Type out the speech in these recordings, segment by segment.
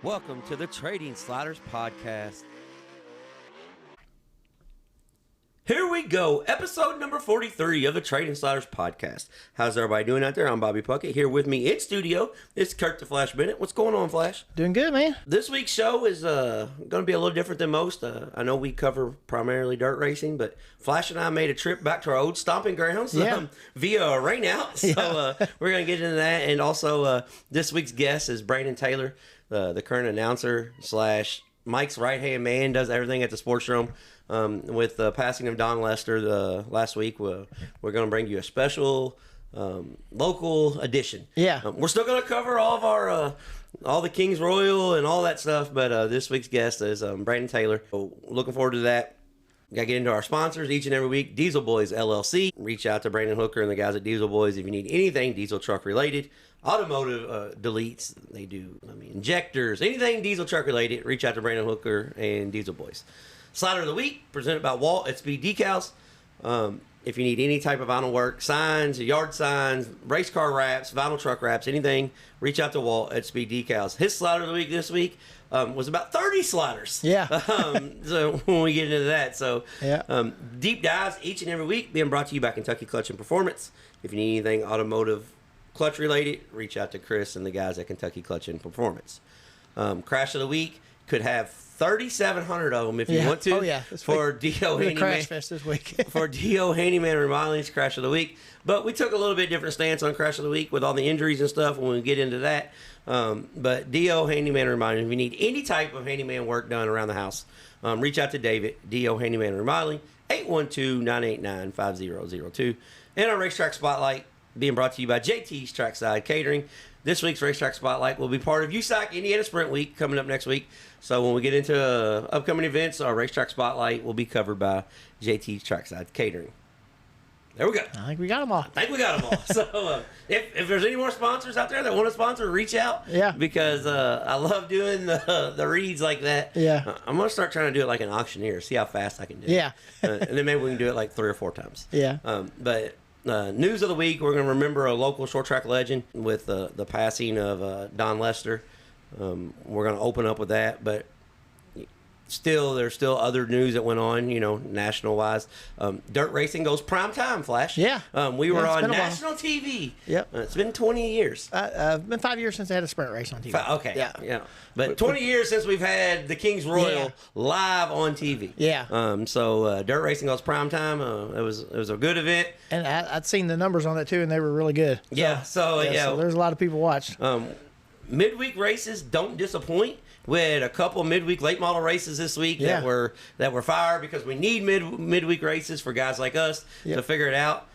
Welcome to the Trading Sliders Podcast. Here we go, episode number 43 of the Trading Sliders Podcast. How's everybody doing out there? I'm Bobby Puckett. Here with me in studio is Kirk the Flash Bennett. What's going on, Flash? Doing good, man. This week's show is going to be a little different than most. I know we cover primarily dirt racing, but Flash and I made a trip back to our old stomping grounds via a rain out. So we're going to get into that. And also, this week's guest is Brandon Taylor, the current announcer / Mike's right-hand man, does everything at the Sportsdrome. With the passing of Don Lester last week, we're going to bring you a special local edition. Yeah. We're still going to cover all of our all the Kings Royal and all that stuff, but this week's guest is Brandon Taylor. So looking forward to that. Got to get into our sponsors each and every week. Diesel Boys LLC. Reach out to Brandon Hooker and the guys at Diesel Boys if you need anything diesel truck related. Automotive deletes. They do injectors, anything diesel truck related. Reach out to Brandon Hooker and Diesel Boys. Slider of the Week, presented by Walt at Speed Decals. If you need any type of vinyl work, signs, yard signs, race car wraps, vinyl truck wraps, anything, reach out to Walt at Speed Decals. His Slider of the Week this week was about 30 sliders. Yeah. So when we get into that. So yeah. Deep dives each and every week being brought to you by Kentucky Clutch and Performance. If you need anything automotive clutch related, reach out to Chris and the guys at Kentucky Clutch and Performance. Crash of the Week could have 3,700 of them if you want to. Oh, yeah. For D.O. Handyman. Crash Fest this week. For D.O. Handyman Remodeling's Crash of the Week. But we took a little bit different stance on Crash of the Week with all the injuries and stuff when we get into that. But D.O. Handyman Remodeling, if you need any type of handyman work done around the house, reach out to David, D.O. Handyman Remodeling, 812-989-5002. And our Racetrack Spotlight being brought to you by JT's Trackside Catering. This week's Racetrack Spotlight will be part of USAC Indiana Sprint Week coming up next week. So when we get into upcoming events, our Racetrack Spotlight will be covered by JT's Trackside Catering. There we go. I think we got them all. So if there's any more sponsors out there that want to sponsor, reach out. Yeah. Because I love doing the reads like that. Yeah. I'm going to start trying to do it like an auctioneer, see how fast I can do it. Yeah. And then maybe we can do it like 3 or 4 times. Yeah. But news of the week, we're going to remember a local short track legend with the passing of Don Lester. We're going to open up with that, but there's still other news that went on, national wise. Dirt racing goes prime time, Flash. Yeah. We were on been a while. national TV. Yep. It's been 20 years. It's been 5 years since they had a sprint race on TV. Okay. Yeah. But 20 years since we've had the Kings Royal live on TV. Yeah. So dirt racing goes prime time. It was a good event. And I'd seen the numbers on that too, and they were really good. So there's a lot of people watched. Midweek races don't disappoint. We had a couple midweek late model races this week that were fire because we need midweek races for guys like us to figure it out.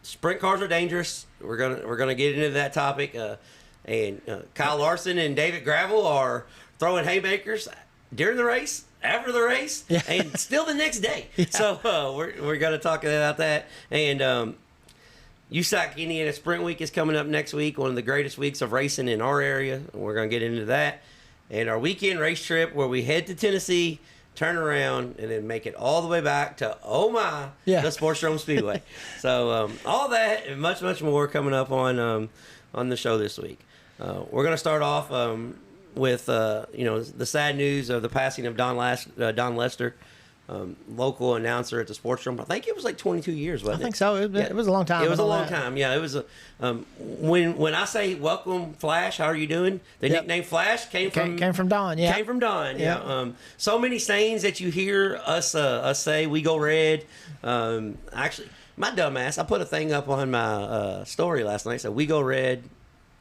Sprint cars are dangerous. We're gonna get into that topic. And Kyle Larson and David Gravel are throwing haymakers during the race, after the race, and still the next day. Yeah. So we're gonna talk about that. And USAC Indiana Sprint Week is coming up next week, one of the greatest weeks of racing in our area. We're going to get into that. And our weekend race trip where we head to Tennessee, turn around, and then make it all the way back to, the Sportsdrome Speedway. So all that and much, much more coming up on the show this week. We're going to start off with, the sad news of the passing of Don Lester. Local announcer at the Sportsdrome. I think it was like 22 years, wasn't it? I think so. It was a long time. It was a long time. Yeah, it was. When I say welcome, Flash, how are you doing? The nickname Flash came from Don. Yeah, came from Don. Yeah. So many sayings that you hear us say. We go red. Actually, my dumb ass, I put a thing up on my story last night. Said we go red.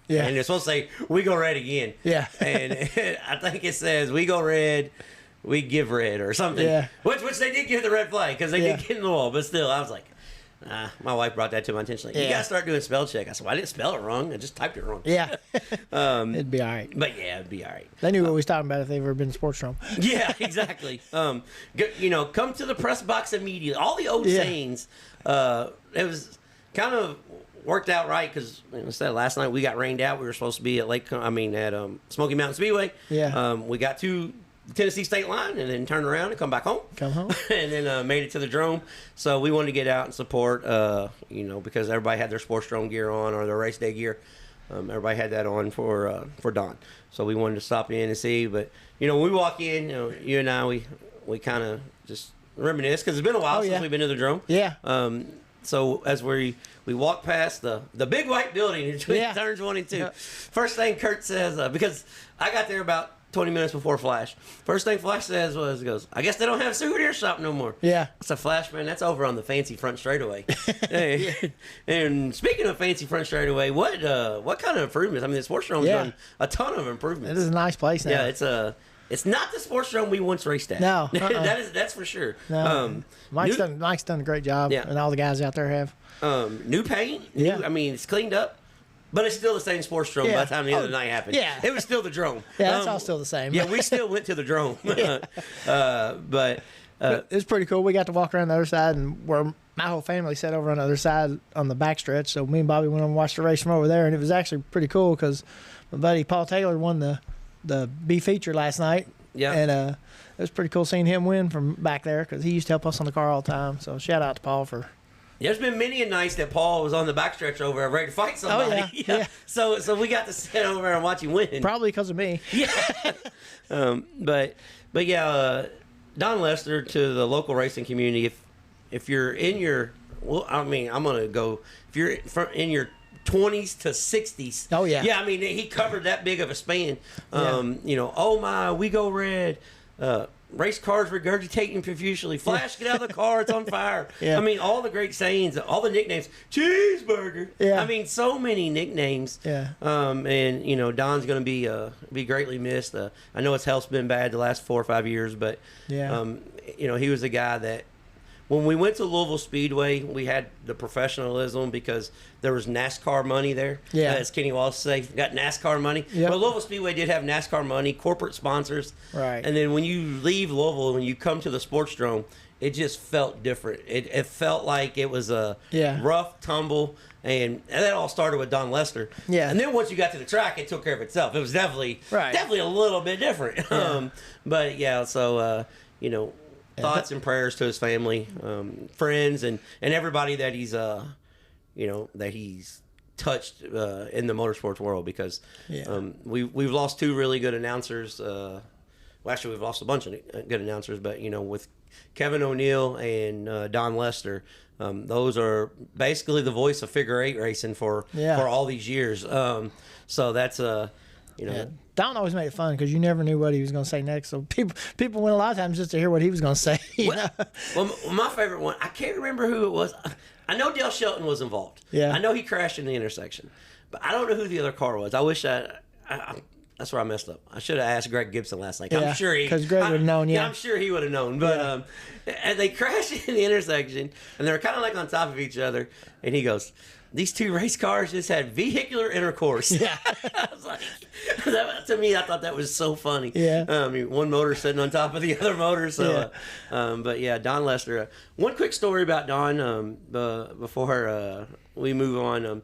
Yeah. And it's supposed to say we go red again. Yeah. And I think it says we go red. We give red or something. Yeah. Which they did give the red flag because they did get in the wall. But still, I was like, my wife brought that to my attention. Like, you got to start doing spell check. I said, well, I didn't spell it wrong. I just typed it wrong. Yeah. It'd be all right. But yeah, it'd be all right. They knew what we was talking about if they've ever been to Sportsdrome. Yeah, exactly. Come to the press box immediately. All the old sayings. It was kind of worked out right because instead of last night we got rained out. We were supposed to be at Smoky Mountain Speedway. Yeah. We got to the Tennessee state line and then turn around and come back home. And then made it to the Drome. So we wanted to get out and support, because everybody had their Sportsdrome gear on or their race day gear. everybody had that on for Don. So we wanted to stop in and see. But, when we walk in, you and I, we kind of just reminisce because it's been a while since we've been to the Drome. Yeah. So as we walk past the big white building between turns 1 and 2, first thing Kurt says, because I got there about 20 minutes before Flash. First thing Flash says goes, I guess they don't have a souvenir shop no more. Yeah. I said, Flash, man, that's over on the fancy front straightaway. Hey, and speaking of fancy front straightaway, what kind of improvements? I mean, the Sportsdrome's done a ton of improvements. It is a nice place now. Yeah, it's not the Sportsdrome we once raced at. No. That's for sure. No. Mike's done a great job, and all the guys out there have. New paint. Yeah. I mean, it's cleaned up. But it's still the same Sportsdrome by the time the other night happened. Yeah. It was still the Drome. Yeah, that's all still the same. Yeah, we still went to the Drome. But it was pretty cool. We got to walk around the other side, and where my whole family sat over on the other side on the backstretch. So me and Bobby went over and watched the race from over there, and it was actually pretty cool because my buddy Paul Taylor won the B feature last night. Yeah. And it was pretty cool seeing him win from back there because he used to help us on the car all the time. So shout out to Paul for. There's been many a nights that Paul was on the backstretch over there ready to fight somebody. Oh, yeah. So we got to sit over there and watch him win. Probably because of me. Yeah. But yeah, Don Lester, to the local racing community, if you're in your, well, I mean, I'm gonna go, if you're in your 20s to 60s. Oh yeah. Yeah, I mean, he covered that big of a span. Oh my, we go red. Race cars regurgitating profusely. Flash, get out of the car, it's on fire. Yeah. I mean, all the great sayings, all the nicknames. Cheeseburger. Yeah. I mean, so many nicknames. Yeah. And Don's going to be greatly missed. I know his health's been bad the last 4 or 5 years, but he was a guy that when we went to Louisville Speedway, we had the professionalism because there was NASCAR money there. Yeah. As Kenny Wallace say, got NASCAR money. Yep. But Louisville Speedway did have NASCAR money, corporate sponsors. Right. And then when you leave Louisville, when you come to the Sportsdrome, it just felt different. It felt like it was a rough tumble. And that all started with Don Lester. Yeah. And then once you got to the track, it took care of itself. It was definitely a little bit different. Yeah. Thoughts and prayers to his family, friends, and everybody that he's touched in the motorsports world because we've lost 2 really good announcers. Actually, we've lost a bunch of good announcers, but with Kevin O'Neill and Don Lester, those are basically the voice of figure 8 racing for all these years. So that's Don always made it fun because you never knew what he was going to say next. So people went a lot of times just to hear what he was going to say. Well, my favorite one, I can't remember who it was. I know Dale Shelton was involved. Yeah. I know he crashed in the intersection, but I don't know who the other car was. I wish that's where I messed up. I should have asked Greg Gibson last night. I'm sure because Greg would have known. Yeah, I'm sure he would have known. But and they crashed in the intersection, and they're kind of like on top of each other. And he goes, "These 2 race cars just had vehicular intercourse." Yeah. I was like, to me, I thought that was so funny. Yeah. One motor sitting on top of the other motor. So, but yeah, Don Lester. One quick story about Don before we move on.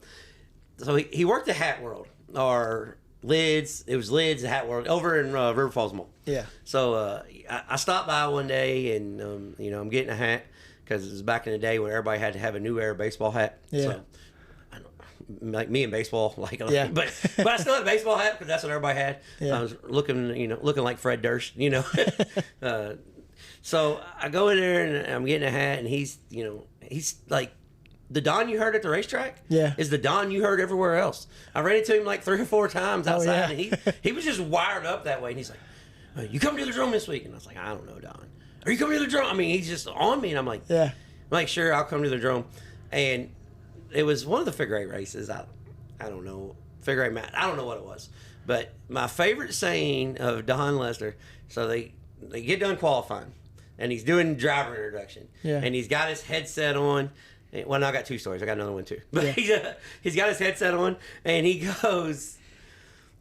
So he worked at Hat World or Lids. It was Lids at Hat World over in River Falls Mall. Yeah. So I stopped by one day and I'm getting a hat because it was back in the day when everybody had to have a New Era baseball hat. Yeah. So, like me and baseball, but I still had a baseball hat because that's what everybody had. Yeah. I was looking like Fred Durst, So I go in there and I'm getting a hat, and he's like the Don you heard at the racetrack. Yeah. Is the Don you heard everywhere else. I ran into him like 3 or 4 times outside, and he was just wired up that way. And he's like, "You coming to the Drome this week?" And I was like, "I don't know, Don. Are you coming to the Drome?" I mean, he's just on me, and I'm like, sure, I'll come to the Drome." And it was one of the figure 8 races. I don't know, figure 8 match. I don't know what it was, but my favorite saying of Don Lester. So they get done qualifying, and he's doing driver introduction, and he's got his headset on. Well, now I got 2 stories. I got another one too, but he's got his headset on, and he goes,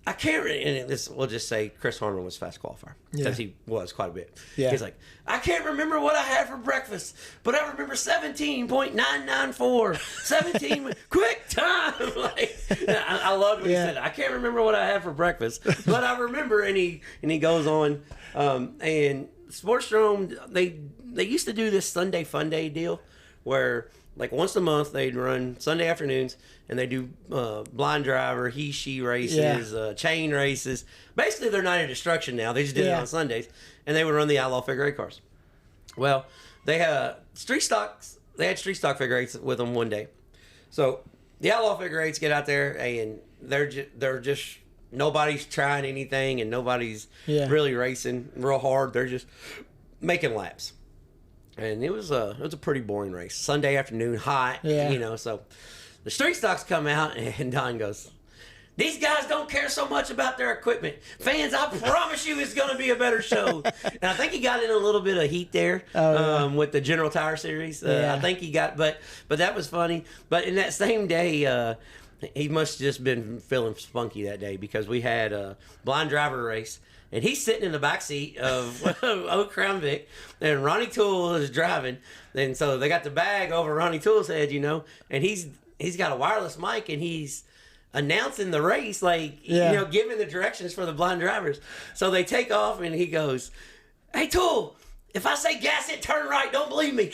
I can't really, and this, we'll just say Chris Harmon was fast qualifier because he was quite a bit. Yeah. He's like, I can't remember what I had for breakfast, but I remember 17.994, 17, quick time. Like, I loved what he said. I can't remember what I had for breakfast, but I remember, and he goes on, and Sportsdrome, they used to do this Sunday Fun Day deal where like once a month they'd run Sunday afternoons, and they do blind driver, he/she races, chain races. Basically, they're Night of Destruction now. They just did it on Sundays, and they would run the Outlaw figure eight cars. Well, they had street stocks. They had street stock figure eights with them one day. So the Outlaw figure eights get out there, and they're just nobody's trying anything, and nobody's really racing real hard. They're just making laps. And it was a pretty boring race. Sunday afternoon, hot, so the street stocks come out, and Don goes, "These guys don't care so much about their equipment. Fans, I promise you it's going to be a better show." And I think he got in a little bit of heat there with the General Tire Series. I think he got, but that was funny. But in that same day, he must have just been feeling spunky that day, because we had a blind driver race. And he's sitting in the back seat of Oak Crown Vic, and Ronnie Toole is driving. And so they got the bag over Ronnie Toole's head, and he's got a wireless mic, and he's announcing the race, giving the directions for the blind drivers. So they take off, and he goes, "Hey, Toole, if I say gas it, turn right, don't believe me."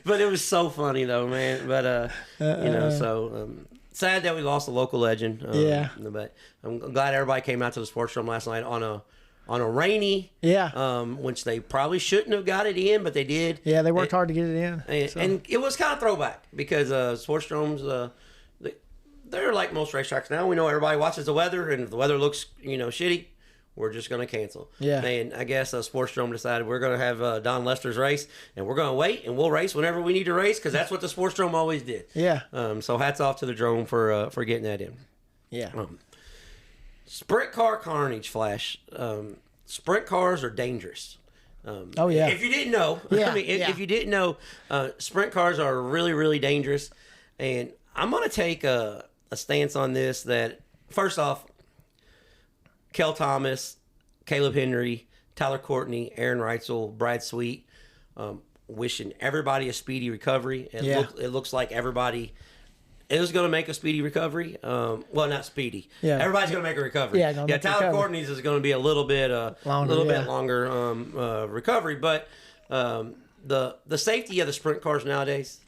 but it was so funny though, man. But sad that we lost a local legend. But I'm glad everybody came out to the Sportsdrome last night on a rainy. Which they probably shouldn't have got it in, but they did. Yeah, they worked hard to get it in. And it was kind of throwback, because Sportsdrome's they're like most racetracks now. We know everybody watches the weather, and if the weather looks shitty, we're just going to cancel. And I guess Sportsdrome decided we're going to have Don Lester's race, and we're going to wait, and we'll race whenever we need to race, because that's what the Sportsdrome always did. So hats off to the Drome for getting that in. Sprint car carnage, Flash. Sprint cars are dangerous. If you didn't know, if you didn't know, sprint cars are really, really dangerous. And I'm going to take a stance on this that, first off, Kel Thomas, Caleb Henry, Tyler Courtney, Aaron Reitzel, Brad Sweet, wishing everybody a speedy recovery. It looks like everybody is going to make a speedy recovery. Well, not speedy. Everybody's going to make a recovery. Tyler Courtney's is going to be a little bit longer recovery, but the safety of the sprint cars nowadays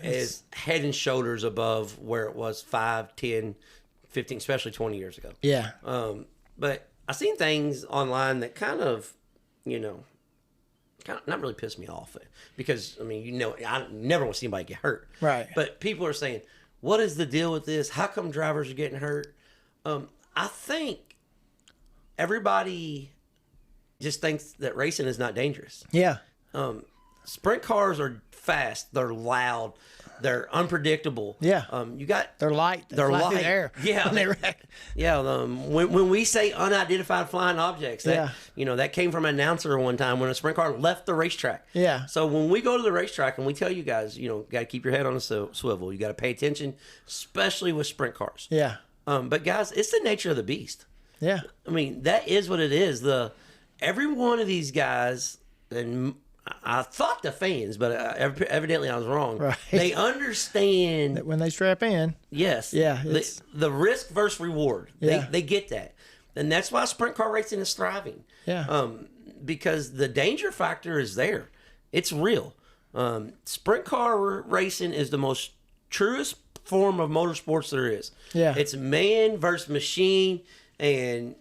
is head and shoulders above where it was 5, 10, 15, especially 20 years ago. But I've seen things online that kind of not really pissed me off, because I never want to see anybody get hurt. Right. But people are saying, what is the deal with this? How come drivers are getting hurt? I think everybody just thinks that racing is not dangerous. Sprint cars are fast. They're loud. They're unpredictable. They're light. They're light. In the air. When they wreck. When we say unidentified flying objects, that came from an announcer one time when a sprint car left the racetrack. So when we go to the racetrack and we tell you guys, got to keep your head on a swivel. You got to pay attention, especially with sprint cars. But guys, it's the nature of the beast. That is what it is. Every one of these guys, and I thought the fans, but evidently I was wrong. Right. They understand that when they strap in. The risk versus reward. They get that. And that's why sprint car racing is thriving. Because the danger factor is there. It's real. Sprint car racing is the most truest form of motorsports there is. It's man versus machine, and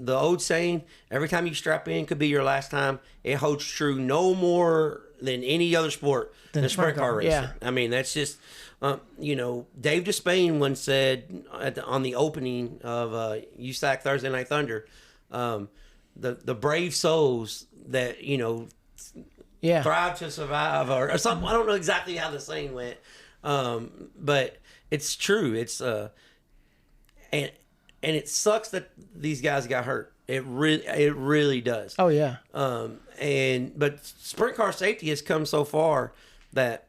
the old saying, every time you strap in could be your last time, it holds true no more than any other sport than sprint car racing. That's just, Dave Despain once said on the opening of USAC Thursday Night Thunder, the brave souls that, thrive to survive or something. I don't know exactly how the saying went, but it's true. It's, and it sucks that these guys got hurt. It really does. But sprint car safety has come so far that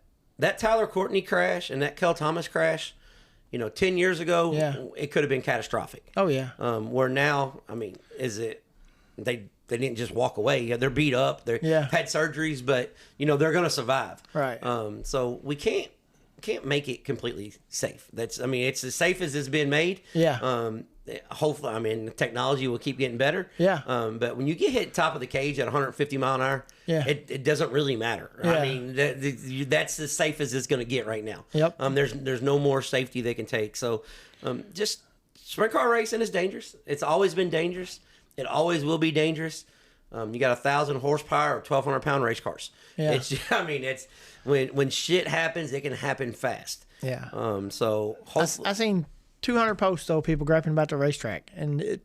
Tyler Courtney crash and that Kel Thomas crash, 10 years ago, it could have been catastrophic. Where now, is it? They didn't just walk away. They're beat up. They had surgeries, but they're going to survive. Right. So we can't make it completely safe. It's as safe as it's been made. hopefully, I mean, technology will keep getting better. Yeah. But when you get hit top of the cage at 150 mile an hour, Yeah. it doesn't really matter. Yeah. I mean, that's as safe as it's going to get right now. Yep. There's no more safety they can take. So, just sprint car racing is dangerous. It's always been dangerous. It always will be dangerous. You got 1,000 horsepower or 1,200 pound race cars. Yeah. It's when shit happens, it can happen fast. Yeah. So hopefully, I seen 200 posts though, people griping about the racetrack, and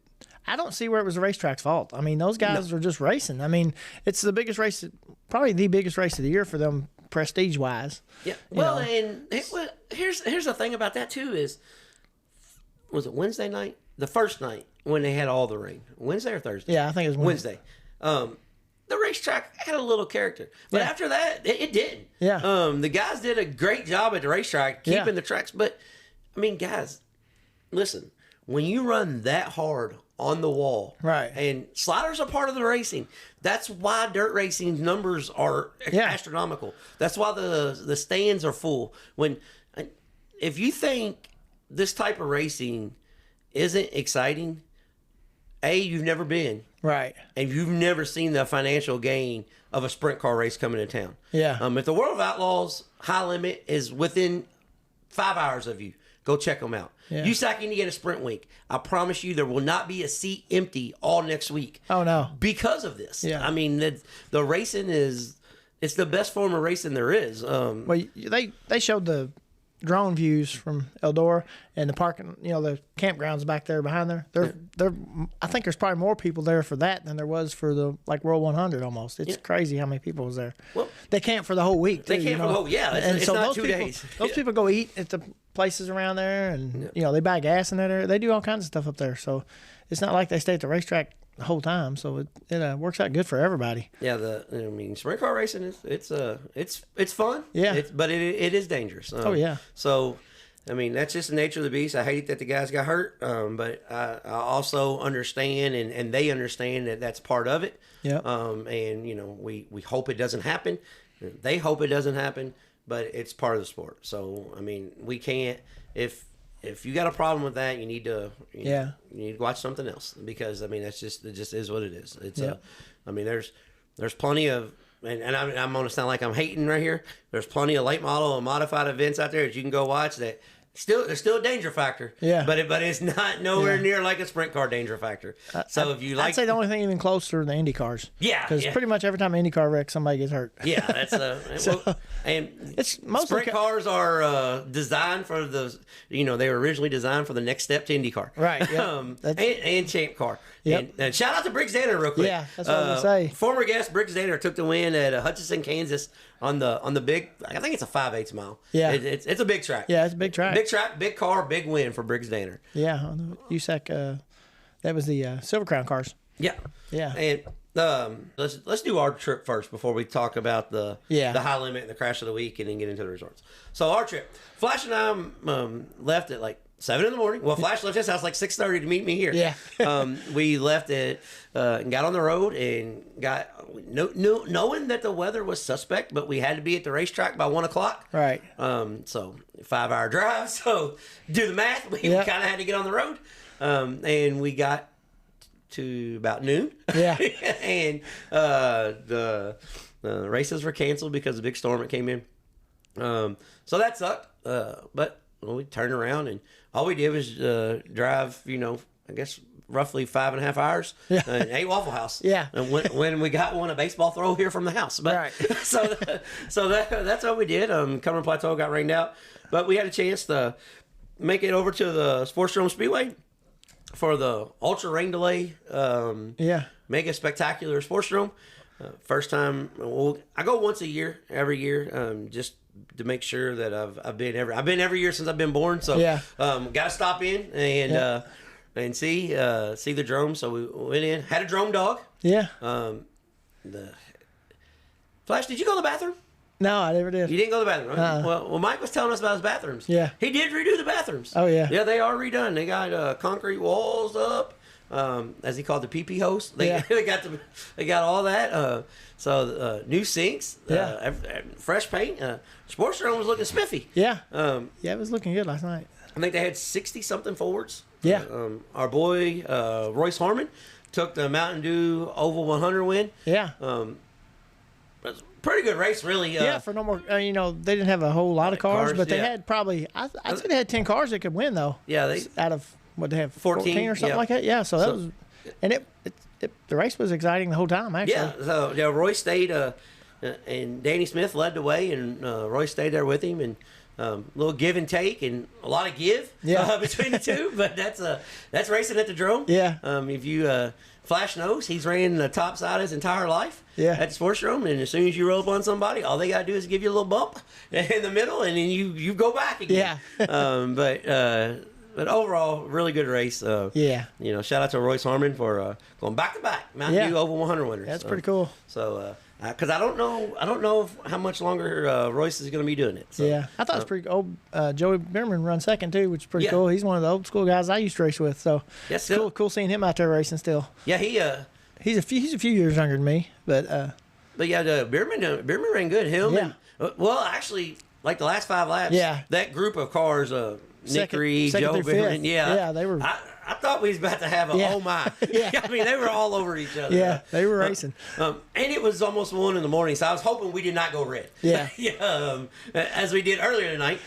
I don't see where it was the racetrack's fault. I mean, those guys are just racing. I mean, it's the biggest race, probably the biggest race of the year for them, prestige wise. Yeah. Well, and here's the thing about that too is, was it Wednesday night? The first night when they had all the rain, Wednesday or Thursday? Yeah, I think it was Wednesday. The racetrack had a little character, but after that, it didn't. Yeah. The guys did a great job at the racetrack keeping the tracks, but I mean, guys, listen, when you run that hard on the wall, right, and sliders are part of the racing, that's why dirt racing numbers are astronomical. That's why the stands are full. If you think this type of racing isn't exciting, you've never been. Right. And you've never seen the financial gain of a sprint car race coming to town. Yeah. If the World of Outlaws high limit is within 5 hours of you, go check them out. Yeah. USAC Indiana Sprint Week. I promise you there will not be a seat empty all next week. Oh, no. Because of this. Yeah. I mean, the racing it's the best form of racing there is. Well, they showed the drone views from Eldora and the parking, the campgrounds back there behind there. I think there's probably more people there for that than there was for the World 100 almost. It's crazy how many people was there. Well, they camp for the whole week. They camp for the whole It's not 2 days. Those people go eat at the places around there, and they buy gas in that area. They do all kinds of stuff up there. So it's not like they stay at the racetrack the whole time. So it works out good for everybody. Yeah, sprint car racing it's fun. Yeah, but it is dangerous. Oh yeah. So, I mean, that's just the nature of the beast. I hate that the guys got hurt, but I also understand, and they understand that that's part of it. Yeah. And we hope it doesn't happen. They hope it doesn't happen, but it's part of the sport. So, I mean, we can't if you got a problem with that, you need to you need to watch something else, because I mean it just is what it is. It's I mean there's plenty of and I'm gonna sound like I'm hating right here. There's plenty of late model and modified events out there that you can go watch that there's still a danger factor. Yeah. But it's not nowhere near like a sprint car danger factor. So if you like, I'd say the only thing even closer to the Indy cars. Yeah. Because pretty much every time an Indy car wrecks, somebody gets hurt. Yeah, that's and it's mostly sprint cars are designed for they were originally designed for the next step to IndyCar. Right. Yeah. And Champ Car. Yep. And shout out to Briggs Danner real quick. Yeah, that's what I was gonna say. Former guest Briggs Danner took the win at Hutchinson, Kansas on the big. I think it's a 5/8 mile. Yeah. It's a big track. Yeah, it's a big track. Big track, big car, big win for Briggs Danner. Yeah, USAC. That was the Silver Crown cars. Yeah. Yeah. And let's do our trip first before we talk about the high limit and the crash of the week, and then get into the resorts. So our trip, Flash and I left at like 7 in the morning. Well, Flash left his house like 6:30 to meet me here. Yeah. We left it and got on the road and got knowing that the weather was suspect, but we had to be at the racetrack by 1 o'clock. Right. So 5-hour drive. So do the math. We kind of had to get on the road, and we got to about noon. Yeah. And the races were canceled because of the big storm that came in. So that sucked. But we turned around and all we did was drive, I guess roughly 5.5 hours and ate Waffle House. Yeah. And when we got a baseball throw here from the house. But right. so that's what we did. Cumberland Plateau got rained out, but we had a chance to make it over to the Sportsdrome Speedway for the ultra rain delay. Mega spectacular Sportsdrome. First time. Well, I go once a year, every year, just to make sure that I've been every year since I've been born. So got to stop in and see the Drome. So we went in, had a Drome dog. Yeah. The Flash, did you go to the bathroom? No, I never did. You didn't go to the bathroom, right? Well, Mike was telling us about his bathrooms. Yeah. He did redo the bathrooms. Oh, yeah. Yeah, they are redone. They got concrete walls up, as he called the pee-pee hose. They got all that. So new sinks. Fresh paint. Sportsdrome was looking spiffy. Yeah. It was looking good last night. I think they had 60-something forwards. Yeah. Our boy Royce Harmon took the Mountain Dew Oval 100 win. Yeah. It was a pretty good race, really. Yeah, for no more, they didn't have a whole lot of cars, but they had probably, I'd say they had 10 cars that could win, though. Yeah, out of, what they have, 14 or something like that? Yeah, so that was, and the race was exciting the whole time, actually. Yeah, so Royce stayed, and Danny Smith led the way, and Royce stayed there with him, and a little give and take, and a lot of give between the two, but that's racing at the Drome. Yeah. If you... Flash knows he's ran the top side his entire life at the Sportsdrome, and as soon as you roll up on somebody, all they got to do is give you a little bump in the middle, and then you go back again. Yeah. But overall, really good race. Shout out to Royce Harmon for going back to back Mountain Dew Oval 100 winners. That's pretty cool. So. Because I don't know how much longer Royce is going to be doing it. So, yeah, I thought it was pretty cool. Joey Bierman run second too, which is pretty cool. He's one of the old school guys I used to race with. So it's cool seeing him out there racing still. Yeah, he's a few years younger than me, but yeah, Bierman ran good. Actually, like the last 5 laps. Yeah, that group of cars, Nick Reed, Joe Bierman. Yeah, they were. I thought we was about to have oh my. I mean, they were all over each other. Yeah, they were racing. And it was almost 1 a.m, so I was hoping we did not go red. Yeah. As we did earlier tonight.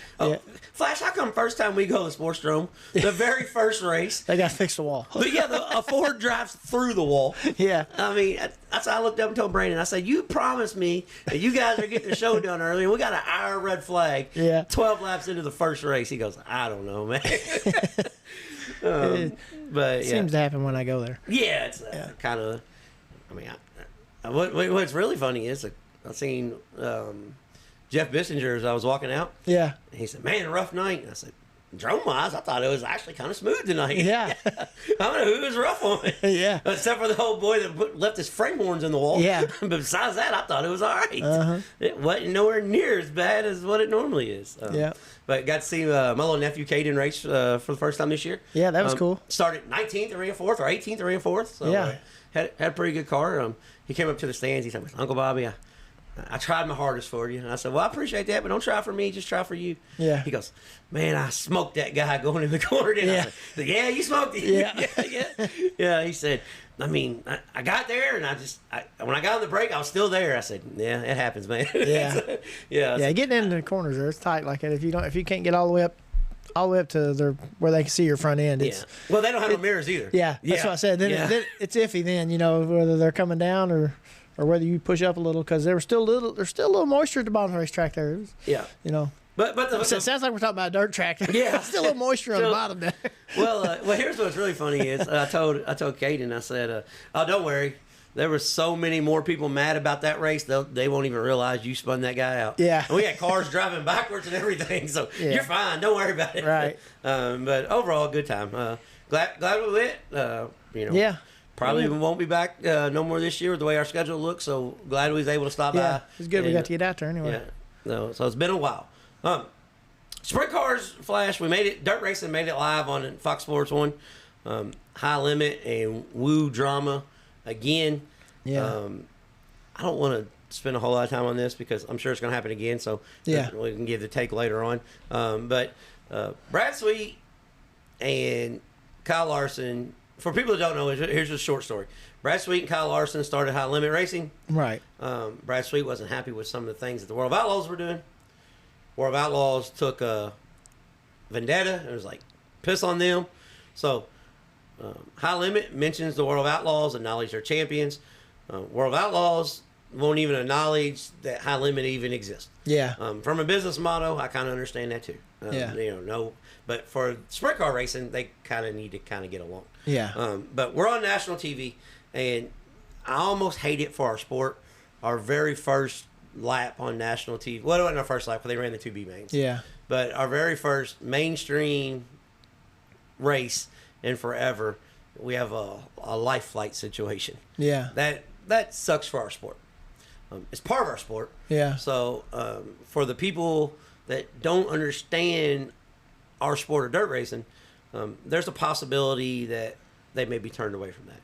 Flash, how come first time we go to Sportsdrome, the very first race. They got to fix the wall. But a Ford drives through the wall. Yeah. I mean, that's how I looked up and told Brandon. I said, you promised me that you guys are getting the show done early, and we got an hour red flag 12 laps into the first race. He goes, I don't know, man. But it seems to happen when I go there. Yeah, it's kind of. I mean, what's really funny is I seen Jeff Bissinger as I was walking out. Yeah, he said, "Man, a rough night." And I said, "Drone wise, I thought it was actually kind of smooth tonight." Yeah, I don't know who was rough on it. Yeah, except for the old boy that left his frame horns in the wall. Yeah, but besides that, I thought it was all right. Uh-huh. It wasn't nowhere near as bad as what it normally is. But got to see my little nephew Caden race for the first time this year. Yeah, that was cool. Started 19th and ran 4th, or 18th and ran 4th. So had a pretty good car. He came up to the stands. He said, "Uncle Bobby, I tried my hardest for you." And I said, "Well, I appreciate that, but don't try for me. Just try for you." Yeah. He goes, "Man, I smoked that guy going in the corner." And I said, "Yeah, you smoked him." Yeah. He said, "I mean, I got there, and when I got on the break, I was still there." I said, "Yeah, it happens, man." Yeah. Getting into the corners there, it's tight like that. If you can't get all the way up to where they can see your front end. Well, they don't have no mirrors either. Yeah, that's what I said. Then it's iffy. Then whether they're coming down or whether you push up a little, because there's still a little moisture at the bottom of the racetrack there. But it sounds like we're talking about a dirt track. Yeah, still a little moisture on the bottom there. Well, here's what's really funny is I told Caden, I said, "Oh, don't worry. There were so many more people mad about that race, they won't even realize you spun that guy out." Yeah. And we had cars driving backwards and everything, so you're fine. Don't worry about it. Right. But overall, good time. Glad we went. Probably won't be back no more this year with the way our schedule looks, so glad we was able to stop by. Yeah, it's good we got to get out there anyway. Yeah. So it's been a while. Sprint cars, Flash, we made it. Dirt racing made it live on Fox Sports 1. High Limit and Woo drama again. Yeah. I don't want to spend a whole lot of time on this because I'm sure it's going to happen again. So we can give the take later on. But Brad Sweet and Kyle Larson. For people that don't know, here's a short story. Brad Sweet and Kyle Larson started High Limit Racing. Right. Brad Sweet wasn't happy with some of the things that the World of Outlaws were doing. World of Outlaws took a vendetta and was like, piss on them. So High Limit mentions the World of Outlaws, acknowledge their champions. World of Outlaws won't even acknowledge that High Limit even exists. Yeah. From a business model, I kind of understand that too. But for sprint car racing, they kind of need to get along. Yeah. But we're on national TV, and I almost hate it for our sport. Our very first lap on national TV. Well, it wasn't our first lap because they ran the 2B mains. Yeah. But our very first mainstream race in forever, we have a life flight situation. Yeah. That sucks for our sport. It's part of our sport. Yeah. So for the people that don't understand our sport of dirt racing, there's a possibility that they may be turned away from that.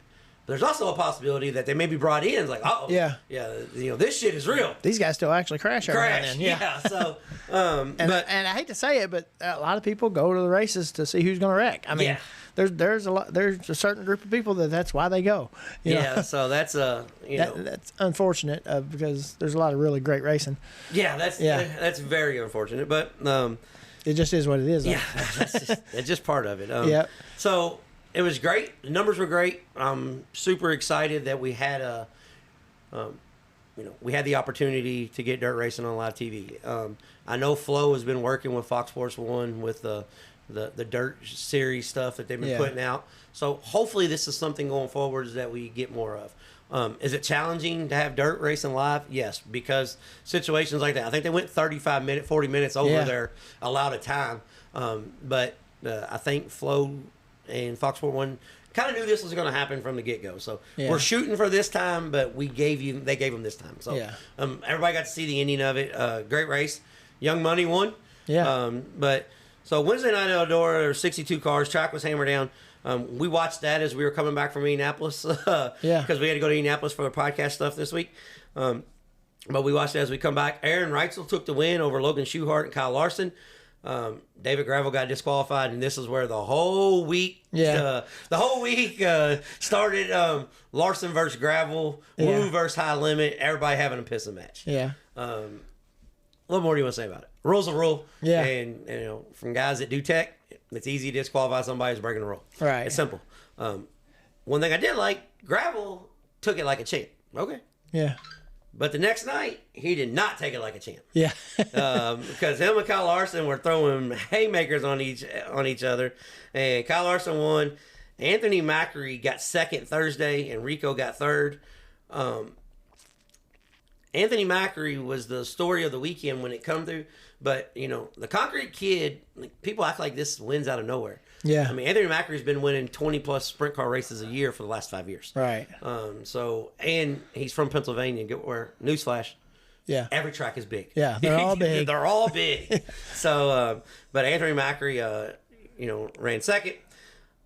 there's also a possibility that they may be brought in. It's like, oh, Yeah. this shit is real. These guys still actually crash every now and then. Yeah. So, and I hate to say it, but a lot of people go to the races to see who's going to wreck. I mean, there's a certain group of people that's why they go. You know? So that's that's unfortunate because there's a lot of really great racing. Yeah, that's very unfortunate, but it just is what it is. Yeah, that's just part of it. Yeah. So it was great. The numbers were great. I'm super excited that we had we had the opportunity to get dirt racing on live TV. I know Flo has been working with Fox Sports 1 with the dirt series stuff that they've been putting out. So hopefully this is something going forward that we get more of. Is it challenging to have dirt racing live? Yes, because situations like that. I think they went 40 minutes over their allotted time. But I think Flo and Fox Sports 1 kind of knew this was going to happen from the get-go. So we're shooting for this time, but they gave them this time. So everybody got to see the ending of it. Great race. Young Money won. Yeah. So Wednesday night at Eldora, there were 62 cars. Track was hammered down. We watched that as we were coming back from Indianapolis. Because we had to go to Indianapolis for the podcast stuff this week. But we watched it as we come back. Aaron Reitzel took the win over Logan Schuchart and Kyle Larson. David Gravel got disqualified, and this is where the whole week started. Larson versus Gravel, Wu versus High Limit, everybody having a pissing match. Yeah. What more do you want to say about it? Rule's a rule. Yeah. And from guys that do tech, it's easy to disqualify somebody who's breaking the rule. Right. It's simple. One thing I did like, Gravel took it like a champ. Okay. Yeah. But the next night, he did not take it like a champ. Yeah. Because him and Kyle Larson were throwing haymakers on each other. And Kyle Larson won. Anthony Macri got second Thursday, and Rico got third. Anthony Macri was the story of the weekend when it come through. But, the Concrete Kid, people act like this wins out of nowhere. Yeah. I mean, Anthony Macri's been winning 20-plus sprint car races a year for the last 5 years. Right. And he's from Pennsylvania, where, newsflash, yeah, every track is big. Yeah, they're all big. They're all big. So, but Anthony Macri, ran second.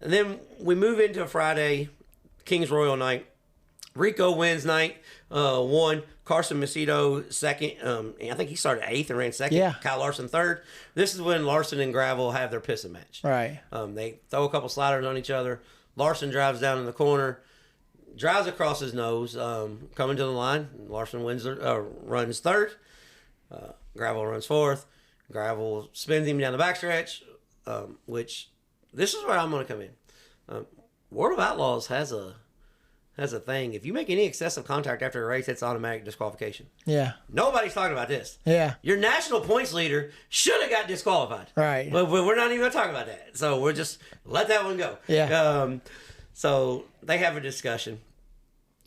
And then we move into a Friday, Kings Royal night. Rico wins night, won. Carson Macedo second. I think he started 8th and ran second. Yeah. Kyle Larson third. This is when Larson and Gravel have their pissing match. Right. They throw a couple sliders on each other. Larson drives down in the corner, drives across his nose, coming to the line. Larson runs third. Gravel runs fourth. Gravel spins him down the backstretch, which this is where I'm going to come in. World of Outlaws has a thing. If you make any excessive contact after a race, it's automatic disqualification. Yeah. Nobody's talking about this. Yeah. Your national points leader should have got disqualified. Right. But we're not even going to talk about that. So we're just let that one go. Yeah. So they have a discussion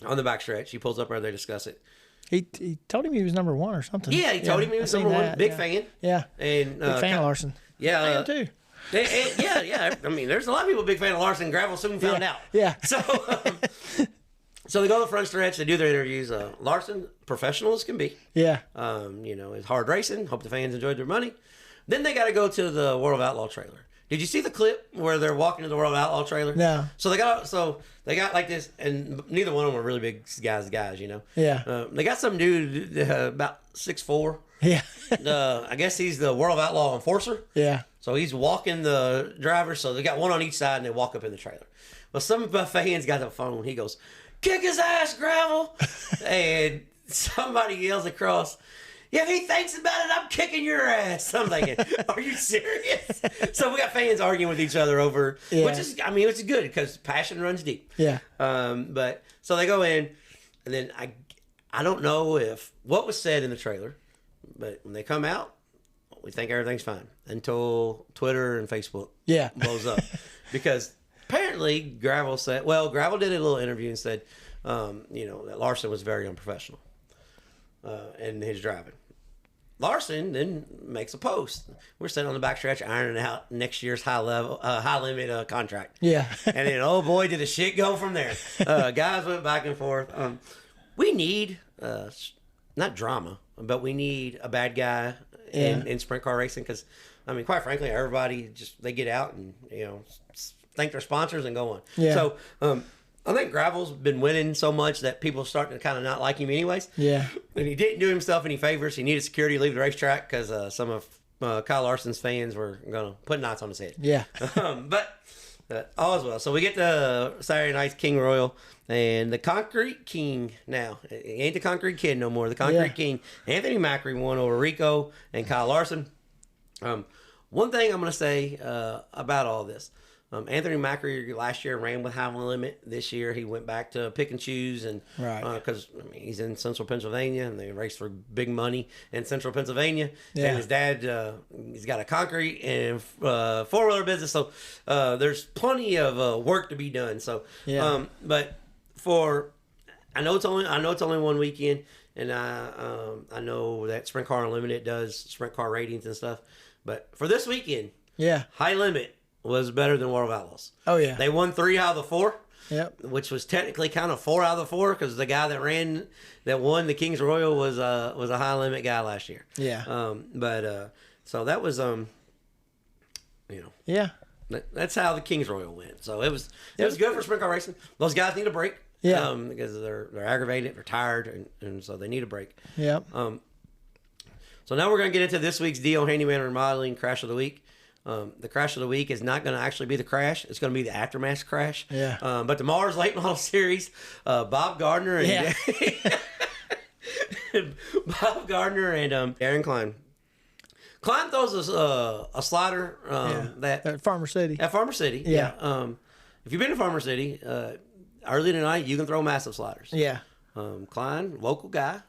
on the backstretch. He pulls up where they discuss it. He told him he was number 1 or something. Yeah, he told him he was number 1. Big fan. Yeah. And big fan of Larson. Yeah. I am too. Yeah. I mean, there's a lot of people big fan of Larson. Gravel soon found out. Yeah. So they go to the front stretch. They do their interviews. Larson, professional as can be. Yeah. It's hard racing. Hope the fans enjoyed their money. Then they got to go to the World of Outlaw trailer. Did you see the clip where they're walking to the World of Outlaw trailer? No. So they got like this, and neither one of them are really big guys. Yeah. They got some dude about 6'4". Yeah. I guess he's the World of Outlaw enforcer. Yeah. So he's walking the driver. So they got one on each side, and they walk up in the trailer. Well, some fans got the phone. He goes, "Kick his ass, Gravel!" And somebody yells across, "If he thinks about it, I'm kicking your ass." I'm thinking, are you serious? So we got fans arguing with each other over, which is, it's good because passion runs deep. Yeah. But so they go in, and then I don't know if what was said in the trailer, but when they come out, we think everything's fine until Twitter and Facebook blows up. Because apparently Gravel did a little interview and said, that Larson was very unprofessional in his driving. Larson then makes a post. We're sitting on the backstretch ironing out next year's high limit contract. Yeah. And then, oh boy, did the shit go from there. Guys went back and forth. We need, not drama, but we need a bad guy in sprint car racing because, quite frankly, everybody they get out and, thank their sponsors and go on. Yeah. So I think Gravel's been winning so much that people are starting to kind of not like him anyways. Yeah. And he didn't do himself any favors. He needed security to leave the racetrack because some of Kyle Larson's fans were going to put knots on his head. Yeah. But all is well. So we get to Saturday night's King Royal and the Concrete King now. It ain't the Concrete Kid no more. The Concrete King. Anthony Macri won over Rico and Kyle Larson. One thing I'm going to say about all this. Anthony Macri last year ran with High Limit. This year he went back to pick and choose, and because he's in Central Pennsylvania and they race for big money in Central Pennsylvania. Yeah. And his dad, he's got a concrete and 4-wheeler business, so there's plenty of work to be done. So, but I know it's only one weekend, and I know that Sprint Car Unlimited does sprint car ratings and stuff, but for this weekend, High Limit was better than World of Outlaws. Oh, yeah. They won 3 out of the 4. Yep. Which was technically kind of 4 out of the 4 because the guy that won the King's Royal was a High Limit guy last year. Yeah. So that was Yeah. That's how the King's Royal went. So it was good for sprint car racing. Those guys need a break. Yeah. Because they're aggravated, they're tired, and so they need a break. Yep. So now we're going to get into this week's Dio Handyman Remodeling Crash of the Week. The crash of the week is not going to actually be the crash. It's going to be the aftermath crash. Yeah. But the Mars Late Model Series, Bob Gardner and Bob Gardner and Aaron Klein. Klein throws a slider at Farmer City. At Farmer City. Yeah. If you've been to Farmer City, early tonight you can throw massive sliders. Yeah. Klein, local guy.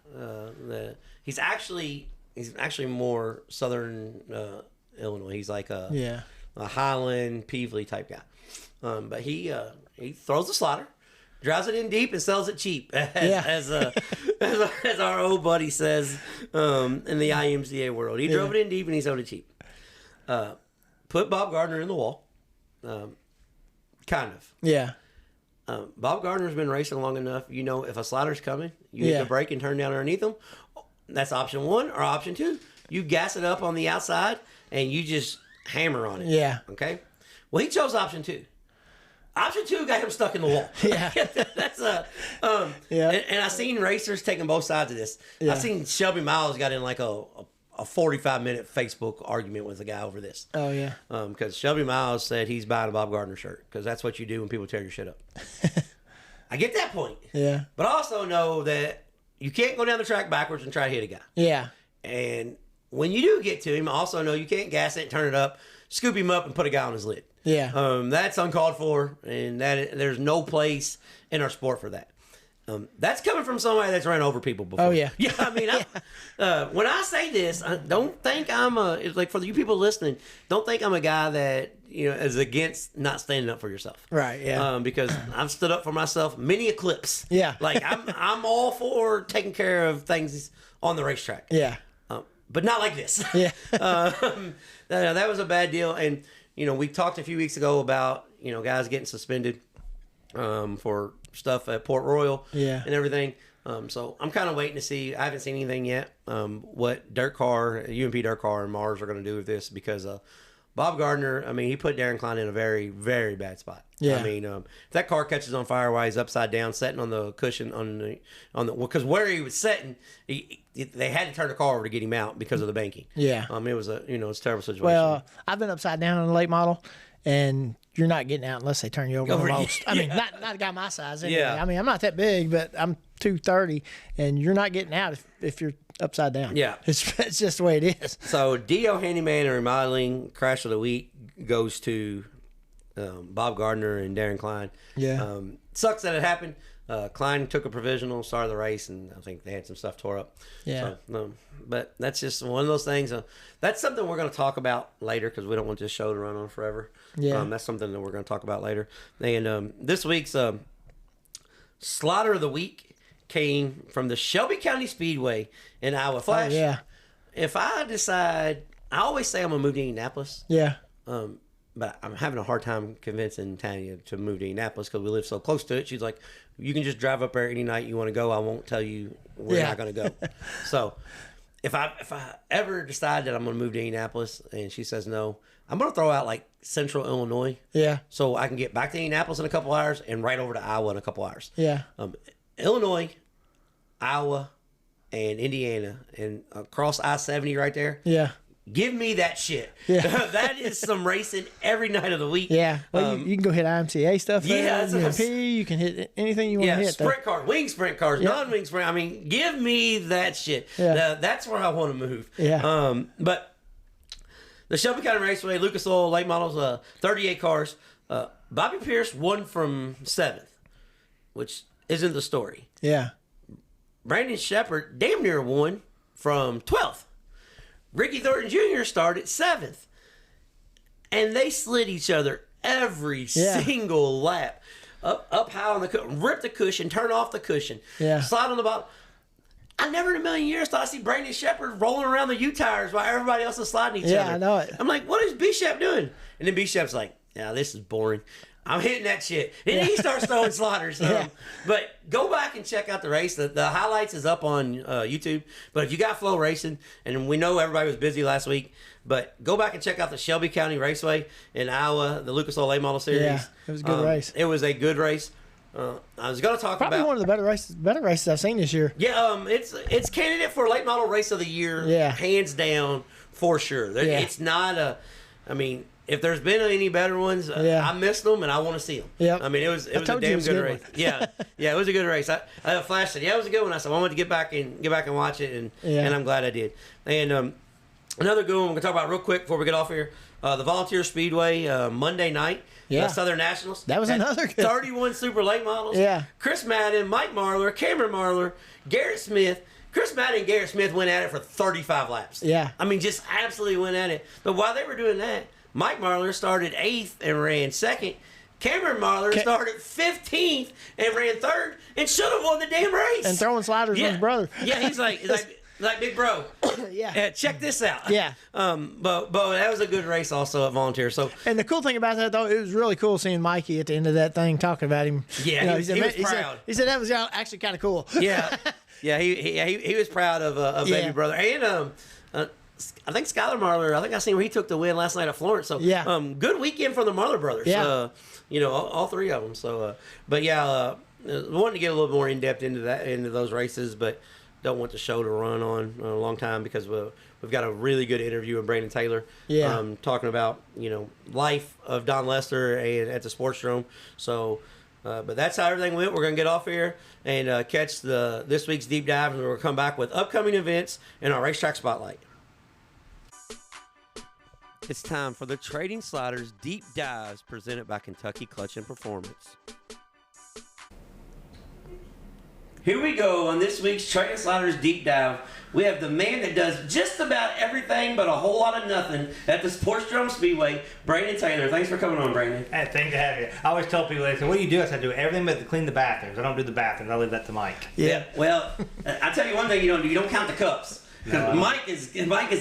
He's actually more southern. Illinois. He's like a Highland, Peevely type guy. But he throws the slider, drives it in deep, and sells it cheap, as our old buddy says in the IMCA world. He drove it in deep and he sold it cheap. Put Bob Gardner in the wall. Kind of. Yeah. Bob Gardner's been racing long enough. You know, if a slider's coming, you hit the brake and turn down underneath him. That's option 1 or option 2. You gas it up on the outside and you just hammer on it. Yeah. Okay. Well, he chose option 2. Option 2 got him stuck in the wall. Yeah. That's and I've seen racers taking both sides of this. Yeah. I've seen Shelby Miles got in like a 45-minute Facebook argument with a guy over this. Oh yeah. Because Shelby Miles said he's buying a Bob Gardner shirt because that's what you do when people tear your shit up. I get that point. Yeah. But I also know that you can't go down the track backwards and try to hit a guy. Yeah. And when you do get to him, I also know you can't gas it, turn it up, scoop him up, and put a guy on his lid. Yeah. That's uncalled for, and there's no place in our sport for that. That's coming from somebody that's ran over people before. Oh, yeah. Yeah, I mean, when I say this, don't think it's like for you people listening, don't think I'm a guy that, is against not standing up for yourself. Right, yeah. Because I've stood up for myself many eclipse. Yeah. Like, I'm all for taking care of things on the racetrack. Yeah. But not like this. Yeah. That was a bad deal. And, we talked a few weeks ago about, guys getting suspended for stuff at Port Royal and everything. So I'm kind of waiting to see. I haven't seen anything yet what UMP Dirt Car and Mars are going to do with this because Bob Gardner, he put Darren Klein in a very, very bad spot. Yeah. If that car catches on fire while he's upside down, sitting on the cushion because where he was sitting, they had to turn the car over to get him out because of the banking. Yeah. It was it's a terrible situation. Well, I've been upside down on a late model, and you're not getting out unless they turn you over most. Yeah. Not a guy my size anyway. Yeah. I'm not that big, but I'm 230, and you're not getting out if you're upside down. Yeah. It's just the way it is. So, Dio Handyman and Remodeling Crash of the Week goes to Bob Gardner and Darren Klein. Yeah. Sucks that it happened. Klein took a provisional, started the race, and I think they had some stuff tore up. Yeah. So, but that's just one of those things. That's something we're going to talk about later because we don't want this show to run on forever. Yeah. That's something that we're going to talk about later. And this week's Slaughter of the Week came from the Shelby County Speedway in Iowa. Flash. Oh, yeah. If I decide, I always say I'm going to move to Indianapolis. Yeah. But I'm having a hard time convincing Tanya to move to Indianapolis because we live so close to it. She's like, you can just drive up there any night you want to go. I won't tell you we're not going to go. So if I ever decide that I'm going to move to Indianapolis and she says no, I'm going to throw out like Central Illinois. Yeah. So I can get back to Indianapolis in a couple hours and right over to Iowa in a couple hours. Yeah. Illinois, Iowa, and Indiana, and across I-70 right there. Yeah. Give me that shit. Yeah. That is some racing every night of the week. Yeah. Well, you can go hit IMCA stuff there. Yeah, You can hit P, you can hit anything you want to hit. Sprint cars, wing sprint cars, Yep. non-wing sprint. I mean, give me that shit. Yeah. That's where I want to move. Yeah. But the Shelby County Raceway, Lucas Oil, late models, 38 cars. Bobby Pierce won from 7th, which isn't the story. Yeah. Brandon Shepard damn near won from 12th. Ricky Thornton Jr. started 7th. And they slid each other every single lap. Up high on the cushion, rip the cushion, turn off the cushion, slide on the bottom. I never in a million years thought I'd see Brandon Shepard rolling around the U-tires while everybody else is sliding each other. Yeah, I know it. I'm like, what is B-Shep doing? And then B-Shep's like, yeah, this is boring. I'm hitting that shit. And then he starts throwing sliders. But go back and check out the race. The highlights is up on YouTube. But if you got Flow Racing, and we know everybody was busy last week, but go back and check out the Shelby County Raceway in Iowa, the Lucas Oil Late Model Series. Yeah, it was a good race. It was a good race. I was going to talk Probably about one of the better races I've seen this year. Yeah, it's candidate for late model race of the year. Yeah, hands down for sure. It's not a. I mean, if there's been any better ones, I missed them and I want to see them. Yeah, I mean, it was a damn good race. Yeah, it was a good race. I flashed it. Yeah, it was a good one. I said, well, I wanted to get back and watch it, and I'm glad I did. And another good one we're gonna talk about real quick before we get off here. The Volunteer Speedway Monday night. Yeah. Southern Nationals. That was another good 31 super late models. Yeah. Chris Madden, Mike Marlar, Cameron Marlar, Garrett Smith. Chris Madden and Garrett Smith went at it for 35 laps. Yeah. I mean, just absolutely went at it. But while they were doing that, Mike Marlar started 8th and ran 2nd. Cameron Marlar started 15th and ran 3rd and should have won the damn race. And throwing sliders with his brother. Yeah, he's like big bro. Check this out. Yeah. But that was a good race also at Volunteer. So. And the cool thing about that though, it was really cool seeing Mikey at the end of that thing talking about him. Yeah, he was proud. He said that was actually kind of cool. Yeah. Yeah, he was proud of baby brother. And I think Skylar Marlar, I seen where he took the win last night at Florence. So good weekend for the Marlar brothers. Yeah. All three of them. So but yeah, wanted to get a little more in depth into those races, but don't want the show to run on a long time because we've got a really good interview with Brandon Taylor. Yeah. Talking about life of Don Lester and at the Sportsdrome. So. But that's how everything went. We're going to get off here and catch this week's deep dive, and we'll come back with upcoming events and our racetrack spotlight. It's time for the Trading Sliders Deep Dives presented by Kentucky Clutch and Performance. Here we go on this week's Trading Sliders Deep Dive. We have the man that does just about everything but a whole lot of nothing at the Sportsdrome Speedway, Brandon Taylor. Thanks for coming on, Brandon. Hey, thanks to have you. I always tell people, they say, what do you do? I said, I do everything but clean the bathrooms. I don't do the bathrooms. I leave that to Mike. Yeah. Well, I tell you one thing you don't do. You don't count the cups. No, Mike is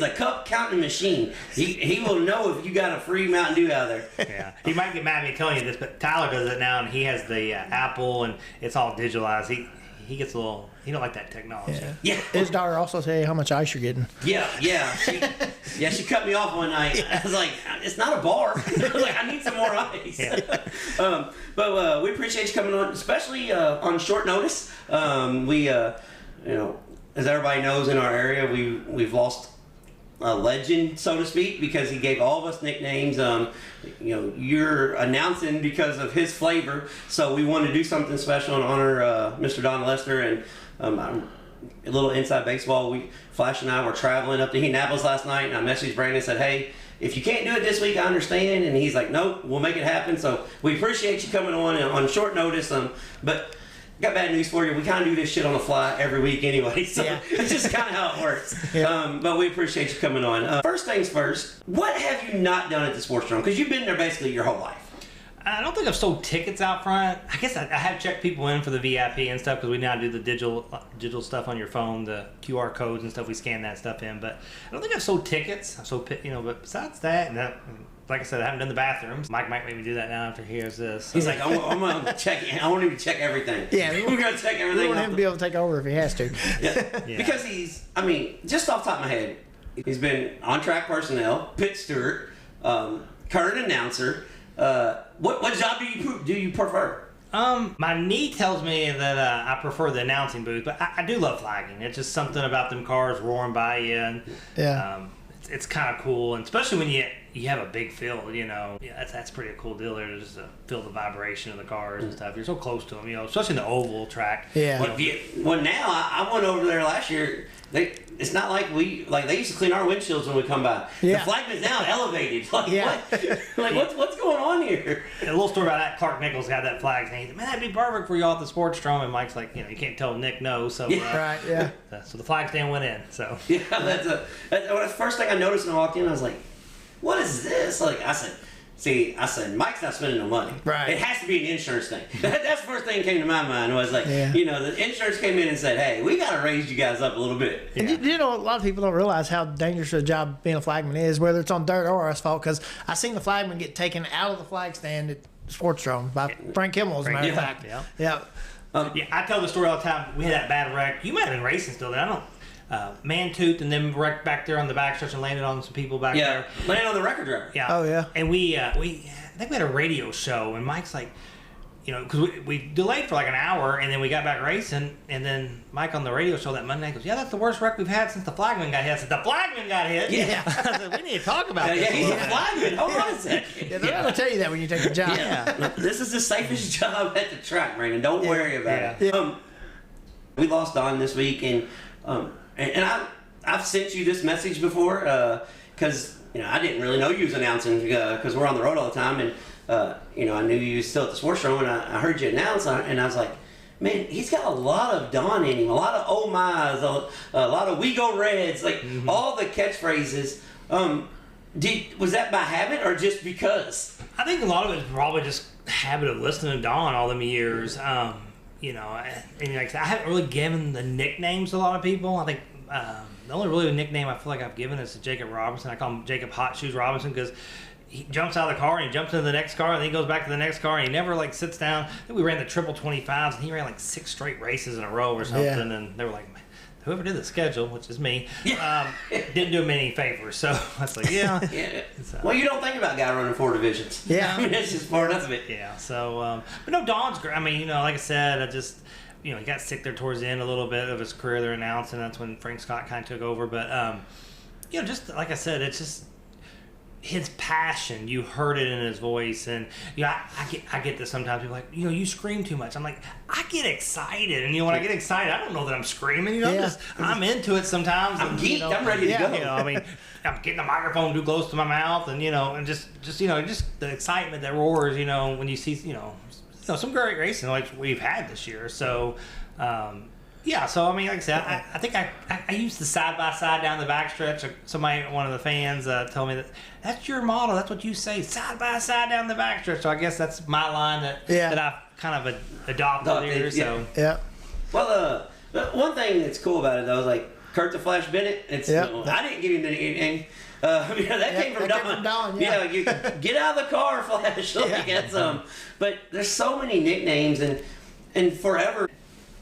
a cup counting machine. He will know if you got a free Mountain Dew out there. Yeah. He might get mad at me telling you this, but Tyler does it now, and he has the Apple, and it's all digitalized. He gets a little. He don't like that technology. Yeah. His daughter also tell you how much ice you're getting. Yeah. She cut me off one night. I was like, it's not a bar. I was like, I need some more ice. Yeah. But we appreciate you coming on, especially on short notice. We as everybody knows in our area, we've lost a legend, so to speak, because he gave all of us nicknames. You're announcing because of his flavor, so we wanted to do something special in honor Mr. Don Lester. And a little inside baseball. Flash and I were traveling up to Indianapolis last night, and I messaged Brandon and said, hey, if you can't do it this week, I understand. And he's like, nope, we'll make it happen. So we appreciate you coming on short notice. But got bad news for you. We kind of do this shit on the fly every week anyway, so it's just kind of how it works. Yeah. But we appreciate you coming on. First things first, what have you not done at the Sportsdrome? Because you've been there basically your whole life. I don't think I've sold tickets out front. I guess I have checked people in for the VIP and stuff because we now do the digital stuff on your phone, the QR codes and stuff. We scan that stuff in, but I don't think I've sold tickets. I've sold, but besides that, like I said, I haven't done the bathrooms. Mike might make me do that now after he hears this. He's like, I'm going to check. I want him to check everything. Yeah, we're going to check everything. We want him to be able to take over if he has to. Yeah. Because just off the top of my head, he's been on track personnel, pit steward, current announcer. What job do you prefer? My knee tells me that I prefer the announcing booth, but I do love flagging. It's just something about them cars roaring by you, and it's kind of cool, and especially when you have a big field, that's pretty cool deal there, just to feel the vibration of the cars and stuff. You're so close to them, especially in the oval track. Yeah. Well, now I went over there last year. It's not like they used to clean our windshields when we come by. Yeah. The flagman's now elevated. Like, Yeah. what's going on here? A little story about that. Clark Nichols had that flag, and he said, "Man, that'd be perfect for you all at the Sportsdrome." And Mike's like, you can't tell Nick no. So Right. Yeah. So the flag stand went in. So Yeah, that's the first thing I noticed when I walked in. I was like, "What is this?" I said, Mike's not spending no money. Right. It has to be an insurance thing. That's the first thing that came to my mind was like, the insurance came in and said, "Hey, we got to raise you guys up a little bit." And a lot of people don't realize how dangerous a job being a flagman is, whether it's on dirt or asphalt. Because I seen the flagman get taken out of the flag stand at Sportsdrome by Frank Kimmel, as a matter of fact. Yeah. I tell the story all the time. We had that bad wreck. You might have been racing still then. I don't. Man-toothed and then wrecked back there on the backstretch and landed on some people back there. Yeah, landed on the record driver. Yeah. Oh, yeah. And we I think we had a radio show, and Mike's like, because we delayed for like an hour, and then we got back racing, and then Mike on the radio show that Monday goes, "Yeah, that's the worst wreck we've had since the flagman got hit." I said, "The flagman got hit?" Yeah. I said, "We need to talk about this." Yeah, he's a flagman. Hold on a second. Yeah, they're not going to tell you that when you take a job. Yeah. This is the safest job at the track, Brandon. Don't worry about it. Yeah. We lost Don this week, and I've sent you this message before because I didn't really know you was announcing because we're on the road all the time, and I knew you was still at the Sportsdrome, and I heard you announce, and I was like, man, he's got a lot of Don in him, a lot of "oh my's," a lot of "we go Reds," all the catchphrases. Was that by habit or just because? I think a lot of it is probably just habit of listening to Don all them years. And like I haven't really given the nicknames to a lot of people. I think the only really nickname I feel like I've given is to Jacob Robinson. I call him Jacob Hot Shoes Robinson because he jumps out of the car and he jumps into the next car and then he goes back to the next car and he never sits down. I think we ran the triple 25s and he ran 6 straight races in a row or something, and they were like, whoever did the schedule, which is me, didn't do him any favors. So I was like, Well, you don't think about a guy running 4 divisions. Yeah. I mean, it's just part of it. Yeah. So, but no, Don's great. I mean, like I said, I just, he got sick there towards the end a little bit of his career there announcing. That's when Frank Scott kind of took over. But, just like I said, it's just his passion. You heard it in his voice, and I get this sometimes. People are like, you scream too much. I'm like, I get excited, and when I get excited, I don't know that I'm screaming. I'm into it sometimes. I'm geeked. I'm ready to go. I mean, I'm getting the microphone too close to my mouth, and and just the excitement that roars. When you see some great racing like we've had this year. So. So I mean, like I said, I think I used the side-by-side down the backstretch. One of the fans told me that's your motto. That's what you say, side-by-side down the backstretch. So I guess that's my line that I've kind of adopted here. So yeah. Well, one thing that's cool about it though is like Kurt the Flash Bennett. I didn't give him the nickname. That came from Don. Yeah. You get out of the car, Flash. But there's so many nicknames, and forever.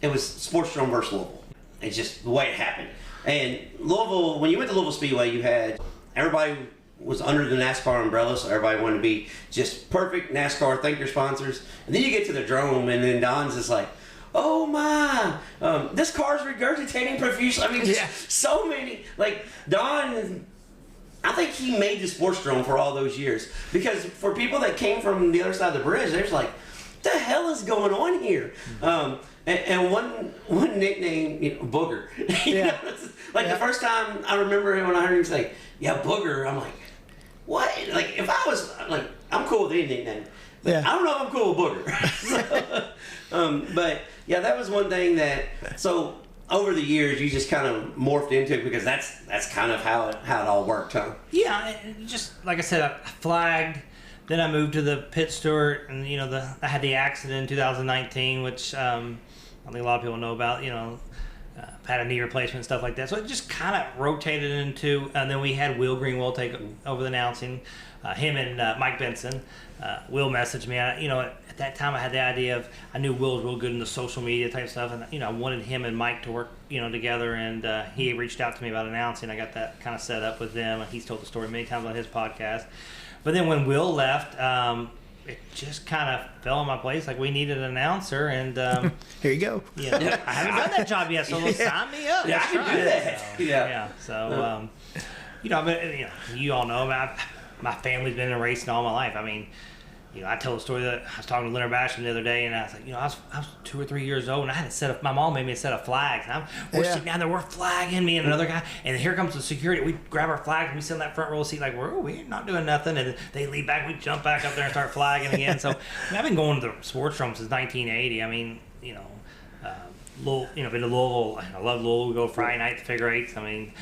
It was Sportsdrome versus Louisville. It's just the way it happened. And Louisville, when you went to Louisville Speedway, you had everybody was under the NASCAR umbrella, so everybody wanted to be just perfect NASCAR, thank your sponsors. And then you get to the Drome, and then Don's just like, oh my, this car's regurgitating profusely. I mean, so many. Like, Don, I think he made the Sportsdrome for all those years. Because for people that came from the other side of the bridge, they're just like, what the hell is going on here? And one nickname, Booger. The first time I remember when I heard him say, Booger, I'm like, what? Like, if I was, I'm cool with any nickname. But I don't know if I'm cool with Booger. But, that was one thing that, so over the years, you just kind of morphed into it because that's kind of how it all worked, huh? Yeah, just like I said, I flagged. Then I moved to the pit steward, and I had the accident in 2019, which I think a lot of people know about. Had a knee replacement and stuff like that. So it just kind of rotated into, and then we had Will Greenwell take over the announcing. Him and Mike Benson. Will messaged me. At that time I had the idea of, I knew Will was real good in the social media type stuff, and I wanted him and Mike to work together, and he reached out to me about announcing. I got that kind of set up with them, and he's told the story many times on his podcast. But then when Will left, it just kind of fell in my place. Like, we needed an announcer, and here you go. Yeah, I haven't done that job yet, so sign me up. Yeah, I can do that. So, yeah. So, you all know my family's been in racing all my life. I mean, I tell a story that I was talking to Leonard Basham the other day, and I was like, I was 2 or 3 years old, and I had a set of, my mom made me a set of flags. And we're sitting down there, we're flagging, me and another guy, and here comes the security. We grab our flags, and we sit in that front row seat like, we're not doing nothing. And they lead back, we jump back up there and start flagging again. So I've been going to the Sportsdrome since 1980. I mean, been to Louisville. I love Louisville. We go Friday night to figure eights. I mean,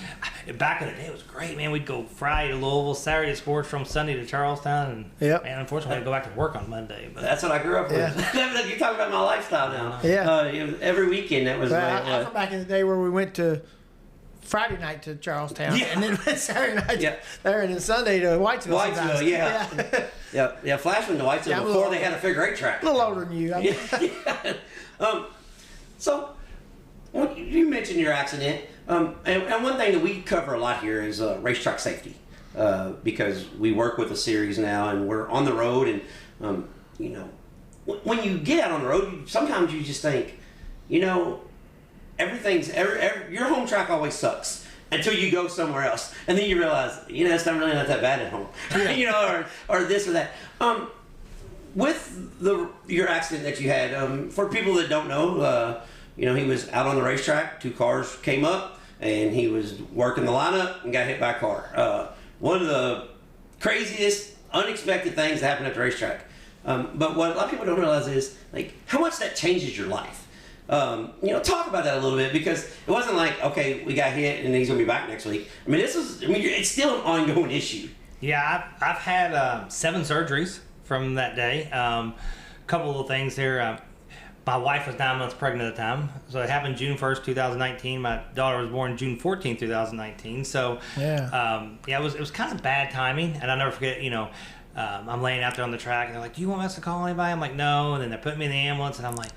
back in the day, it was great, man. We'd go Friday to Louisville, Saturday to Sportsdrome, Sunday to Charlestown, and man, unfortunately, I had to go back to work on Monday. But that's what I grew up with. You're talking about my lifestyle now. Yeah. Every weekend, that was. I from back in the day where we went to Friday night to Charlestown, and then went Saturday night there, and then Sunday to Whitesville. Yeah. Flash went to Whitesville before they had a figure eight track. A little older than you. So, you mentioned your accident, and one thing that we cover a lot here is racetrack safety, because we work with a series now, and we're on the road, and when you get out on the road, sometimes you just think, everything's your home track always sucks until you go somewhere else, and then you realize, it's not really not that bad at home, or this or that. With your accident that you had, for people that don't know, he was out on the racetrack. 2 cars came up, and he was working the lineup and got hit by a car. One of the craziest, unexpected things that happened at the racetrack. But what a lot of people don't realize is how much that changes your life. Talk about that a little bit, because it wasn't like, okay, we got hit and he's gonna be back next week. I mean, it's still an ongoing issue. Yeah, I've had 7 surgeries from that day. Couple of things here. My wife was 9 months pregnant at the time, so it happened June 1st, 2019. My daughter was born June 14th, 2019. So it was kind of bad timing, and I'll never forget. I'm laying out there on the track, and they're like, "Do you want us to call anybody?" I'm like, "No." And then they're putting me in the ambulance, and I'm like,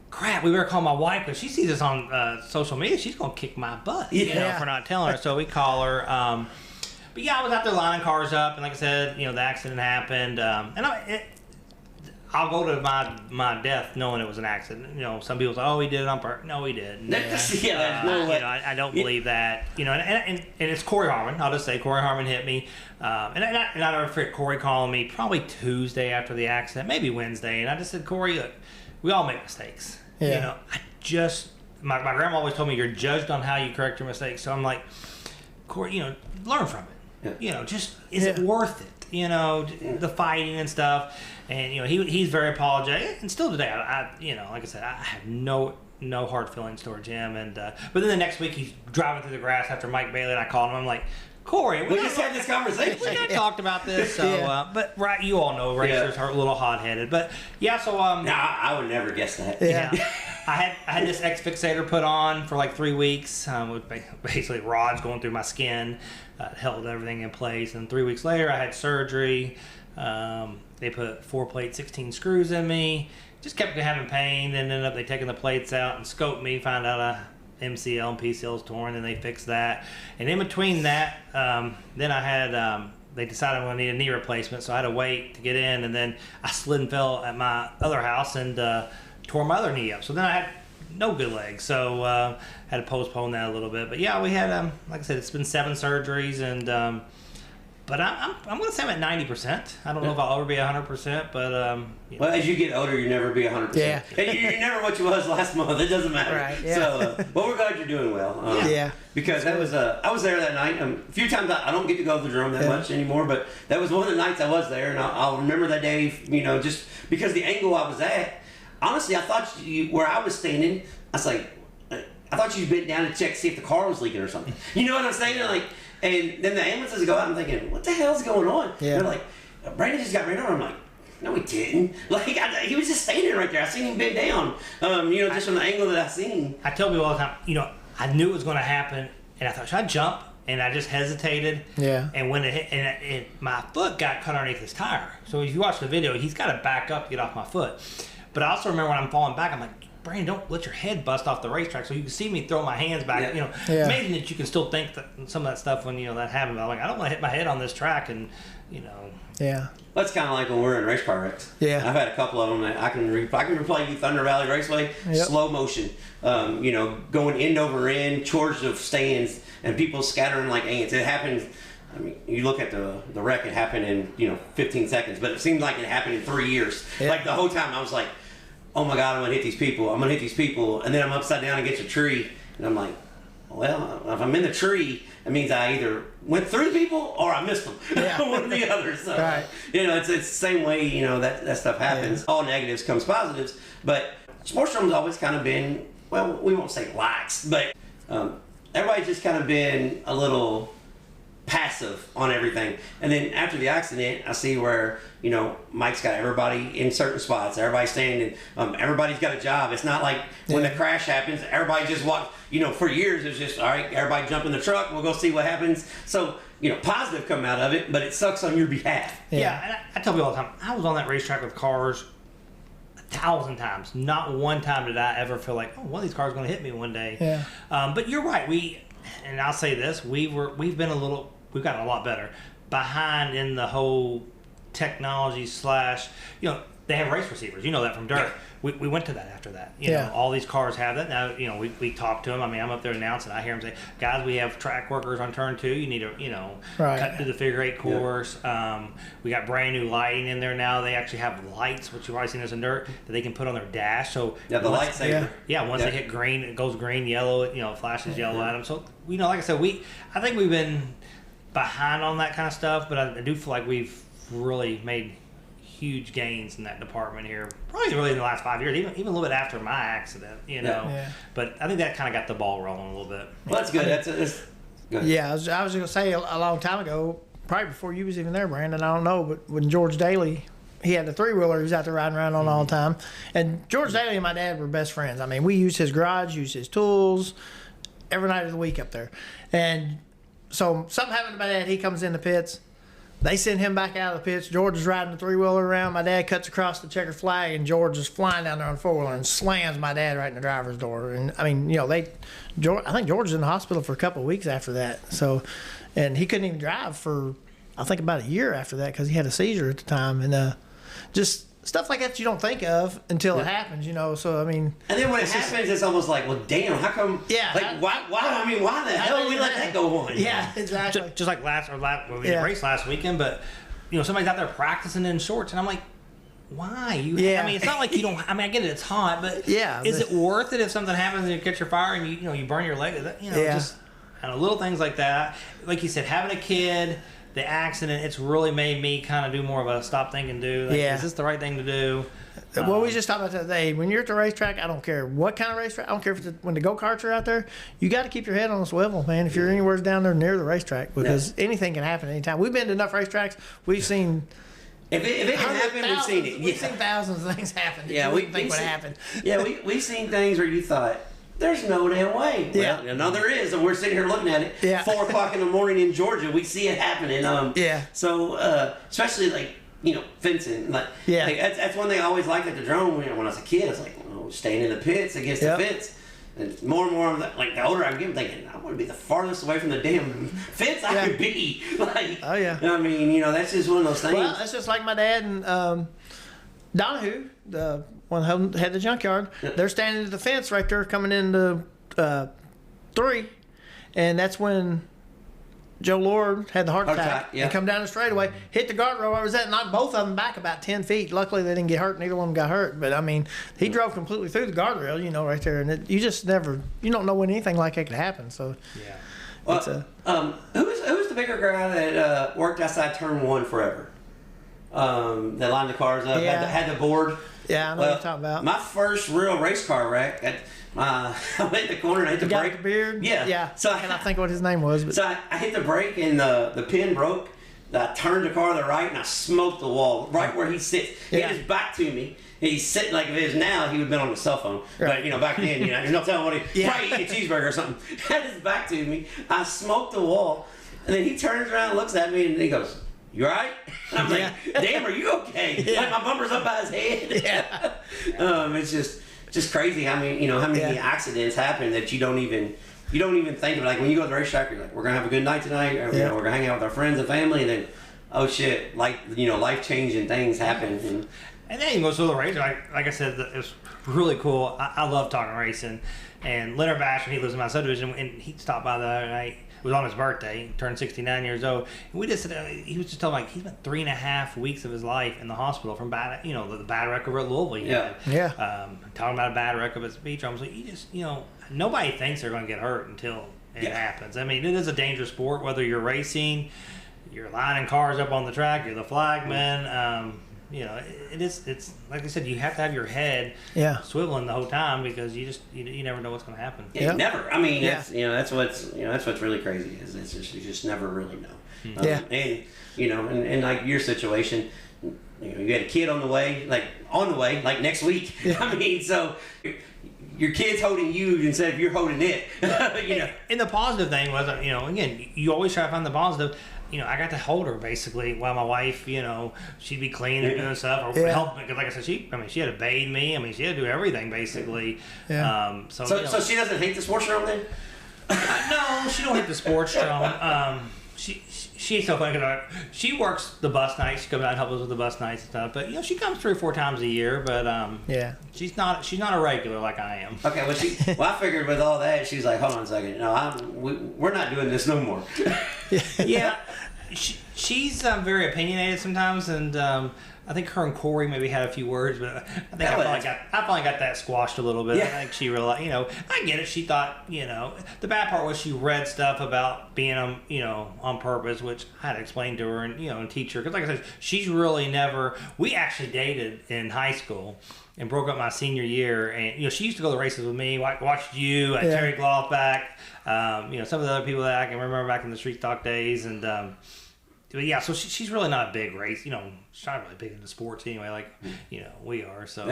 "Crap, we better call my wife, because she sees us on social media. She's gonna kick my butt, for not telling her." So we call her. But I was out there lining cars up, and like I said, the accident happened, and I'll go to my death knowing it was an accident. Some people say, "Oh, he did it on purpose." No, he didn't. I don't believe that. And it's Corey Harmon. I'll just say Corey Harmon hit me, and I never forget Corey calling me probably Tuesday after the accident, maybe Wednesday, and I just said, "Corey, look, we all make mistakes. Yeah. My grandma always told me you're judged on how you correct your mistakes. So I'm like, Corey, learn from it. Just is it worth it? The fighting and stuff." And he's very apologetic, and still today, I like I said, I have no hard feelings towards him. And but then the next week, he's driving through the grass after Mike Bailey, and I called him. I'm like, "Corey, we just had this conversation. We kind of talked about this." So, but you all know racers are a little hot-headed. But so I would never guess that. Yeah. I had this X fixator put on for like 3 weeks, with basically rods going through my skin, held everything in place. And 3 weeks later, I had surgery. They put 4-plate 16 screws in me. Just kept having pain, and ended up they taking the plates out and scoped me, found out MCL and PCL was torn, and they fixed that. And in between that, then I had they decided I'm going to need a knee replacement, so I had to wait to get in, and then I slid and fell at my other house and tore my other knee up. So then I had no good legs, so had to postpone that a little bit. But we had like I said, it's been 7 surgeries, and but I'm going to say I'm at 90%. I don't know if I'll ever be 100%, but well, as you get older, you never be 100%. Yeah, and you're never what you was last month. It doesn't matter. Right. Yeah. So, well, we're glad you're doing well. Because that was I was there that night. A few times I don't get to go to the Drome that much anymore, but that was one of the nights I was there, and I'll remember that day. Just because the angle I was at. Honestly, I thought where I was standing, I was like, I thought you bent down to check to see if the car was leaking or something. You know what I'm saying? And then the ambulances go out. I'm thinking, what the hell's going on? Yeah. They're like, Brandon just got ran over. I'm like, no, he didn't. He was just standing right there. I seen him bend down. Just from the angle that I seen. I tell people all the time, I knew it was going to happen, and I thought, should I jump? And I just hesitated. Yeah. And when it hit, and my foot got cut underneath his tire. So if you watch the video, he's got to back up to get off my foot. But I also remember when I'm falling back, I'm like, Brandon, don't let your head bust off the racetrack. So you can see me throw my hands back. Amazing that you can still think that some of that stuff when that happened. I'm like, I don't want to hit my head on this track, and Yeah. That's kind of like when we're in race car wrecks. Yeah. I've had a couple of them that I can replay you Thunder Valley Raceway, slow motion, going end over end, charged of stands, and people scattering like ants. It happened. I mean, you look at the wreck, it happened in 15 seconds, but it seemed like it happened in 3 years. Yeah. Like the whole time I was like, oh my God, I'm gonna hit these people. I'm gonna hit these people, and then I'm upside down against a tree, and I'm like, well, if I'm in the tree, it means I either went through the people or I missed them. Yeah. One or the other. So, right. It's the same way, that stuff happens. Yeah. All negatives comes positives. But Sportsdrome's always kind of been, well, we won't say lax, but everybody's just kind of been a little passive on everything. And then after the accident, I see where, Mike's got everybody in certain spots. Everybody's standing. Everybody's got a job. It's not like when the crash happens, everybody just walks. For years, it's just, all right, everybody jump in the truck. We'll go see what happens. So, positive come out of it, but it sucks on your behalf. Yeah, and I tell people all the time, I was on that racetrack with cars 1,000 times. Not one time did I ever feel like, one of these cars is going to hit me one day. Yeah. But you're right. And I'll say this, we've gotten a lot better behind in the whole technology / they have race receivers. You know that from dirt. Yeah. We went to that after that. Yeah. All these cars have that. Now, we talk to them. I mean, I'm up there announcing. I hear them say, guys, we have track workers on turn 2. You need to, right. cut through the figure 8 course. Yeah. We got brand new lighting in there now. They actually have lights, which you've already seen this in dirt, that they can put on their dash. So the lightsaber. Yeah, once they hit green, it goes green, yellow, it flashes yellow at them. So, like I said, I think we've been behind on that kind of stuff, but I do feel like we've really made huge gains in that department here, probably really in the last 5 years, even a little bit after my accident, Yeah. But I think that kind of got the ball rolling a little bit. Well, that's good. That's good. Yeah, I was going to say a long time ago, probably before you was even there, Brandon, I don't know, but when George Daly, he had the 3-wheeler he was out there riding around on all the time, and George Daly and my dad were best friends. I mean, we used his garage, used his tools every night of the week up there. And so something happened to my dad, he comes in the pits. They send him back out of the pits. George is riding the 3-wheeler around. My dad cuts across the checkered flag, and George is flying down there on the 4-wheeler and slams my dad right in the driver's door. And I mean, I think George was in the hospital for a couple of weeks after that. So, and he couldn't even drive for, I think, about a year after that because he had a seizure at the time. And just stuff like that you don't think of until it happens, So I mean, and then when it happens, it's almost like, well, damn, how come? Yeah. Like, why the hell did we let that go on? Yeah, exactly. Just like we raced last weekend, but somebody's out there practicing in shorts, and I'm like, why? I mean, it's not like you don't. I mean, I get it, it's hot, but is it worth it if something happens and you catch your fire and you burn your leg? Just little things like that. Like you said, having a kid. The accident, it's really made me kind of do more of a stop, think, and do. Is this the right thing to do? Well, we just talked about that today. When you're at the racetrack, I don't care what kind of racetrack. I don't care if when the go-karts are out there. You got to keep your head on a swivel, man, if you're anywhere down there near the racetrack, because anything can happen anytime. We've been to enough racetracks. We've seen... If it can happen, we've seen it. We've seen thousands of things happen that you wouldn't think would happen. Yeah, we've seen things where you thought... There's no damn way. Yeah. Well, no, there is, and we're sitting here looking at it. Yeah. 4 o'clock in the morning in Georgia, we see it happening. So, especially fencing. That's one thing I always liked at the Drome. When I was a kid, I was like, staying in the pits against the fence. And more and more, the older I get, I'm thinking, I want to be the farthest away from the damn fence I could be. I mean, that's just one of those things. Well, that's just like my dad and Donahue, the one who had the junkyard. They're standing at the fence right there coming into 3, and that's when Joe Lord had the heart attack and come down the straightaway, hit the guardrail where I was at, and knocked both of them back about 10 feet. Luckily, they didn't get hurt. Neither one of them got hurt. But, I mean, he drove completely through the guardrail, right there. And you just never – you don't know when anything like that could happen. So, Well, who was the bigger guy that worked outside turn 1 forever? That lined the cars up, had the board. Yeah, I know what you're talking about. My first real race car wreck, I hit the corner and I hit the brake. Got the beard? Yeah. So I cannot think what his name was. But. So I hit the brake and the pin broke. I turned the car to the right and I smoked the wall right where he sits. He had his back to me. He's sitting like if it is now, he would have been on his cell phone. Right. But, back then, there's no telling what he probably eating a cheeseburger or something. Had his back to me. I smoked the wall. And then he turns around and looks at me and he goes, "You all right?" And I'm like, "Damn, are you okay?" Like my bumper's up by his head. It's just just crazy how many accidents happen that you don't even think of. Like when you go to the racetrack, you're like, we're gonna have a good night tonight, or, we're gonna hang out with our friends and family, and then oh shit, like life changing things happen. And then he goes to the race. Like I said, it was really cool. I love talking racing. And Leonard Basher, he lives in my subdivision, and he stopped by the other night. It was on his birthday. He turned 69 yeyears old. And we just he was just telling he spent 3.5 weeks of his life in the hospital from the bad wreck over at Louisville. Talking about a bad wreck of at Speedrome. So you just nobody thinks they're going to get hurt until it happens. I mean, it is a dangerous sport. Whether you're racing, you're lining cars up on the track, you're the flagman. It's like I said, you have to have your head swiveling the whole time because you never know what's going to happen. Never. I mean, that's what's really crazy is it's just, you just never really know. And like your situation, you had a kid on the way, like next week. I mean, so your kid's holding you instead of you're holding it. And the positive thing was, again, you always try to find the positive. I got to hold her basically while my wife, she'd be cleaning and doing stuff or help because, like I said, she had to bathe me. I mean, she had to do everything basically. So she doesn't hate the Sportsdrome then? No, she don't hate the Sportsdrome. She's so funny because she works the bus nights. She comes out and helps us with the bus nights and stuff. But she comes 3 or 4 times a year. But she's not a regular like I am. Okay, well I figured with all that, she's like, hold on a second, we're not doing this no more. She's very opinionated sometimes, and I think her and Corey maybe had a few words, but I think I finally got that squashed a little bit. I think she realized, I get it. She thought, the bad part was she read stuff about being on purpose, which I had to explain to her and teach her. Because like I said, she's really never. We actually dated in high school and broke up my senior year, and she used to go to races with me. Watched you, Terry Gloff back, some of the other people that I can remember back in the street stock days, and. So she's really not a big race. She's not really big into sports anyway, like, we are. So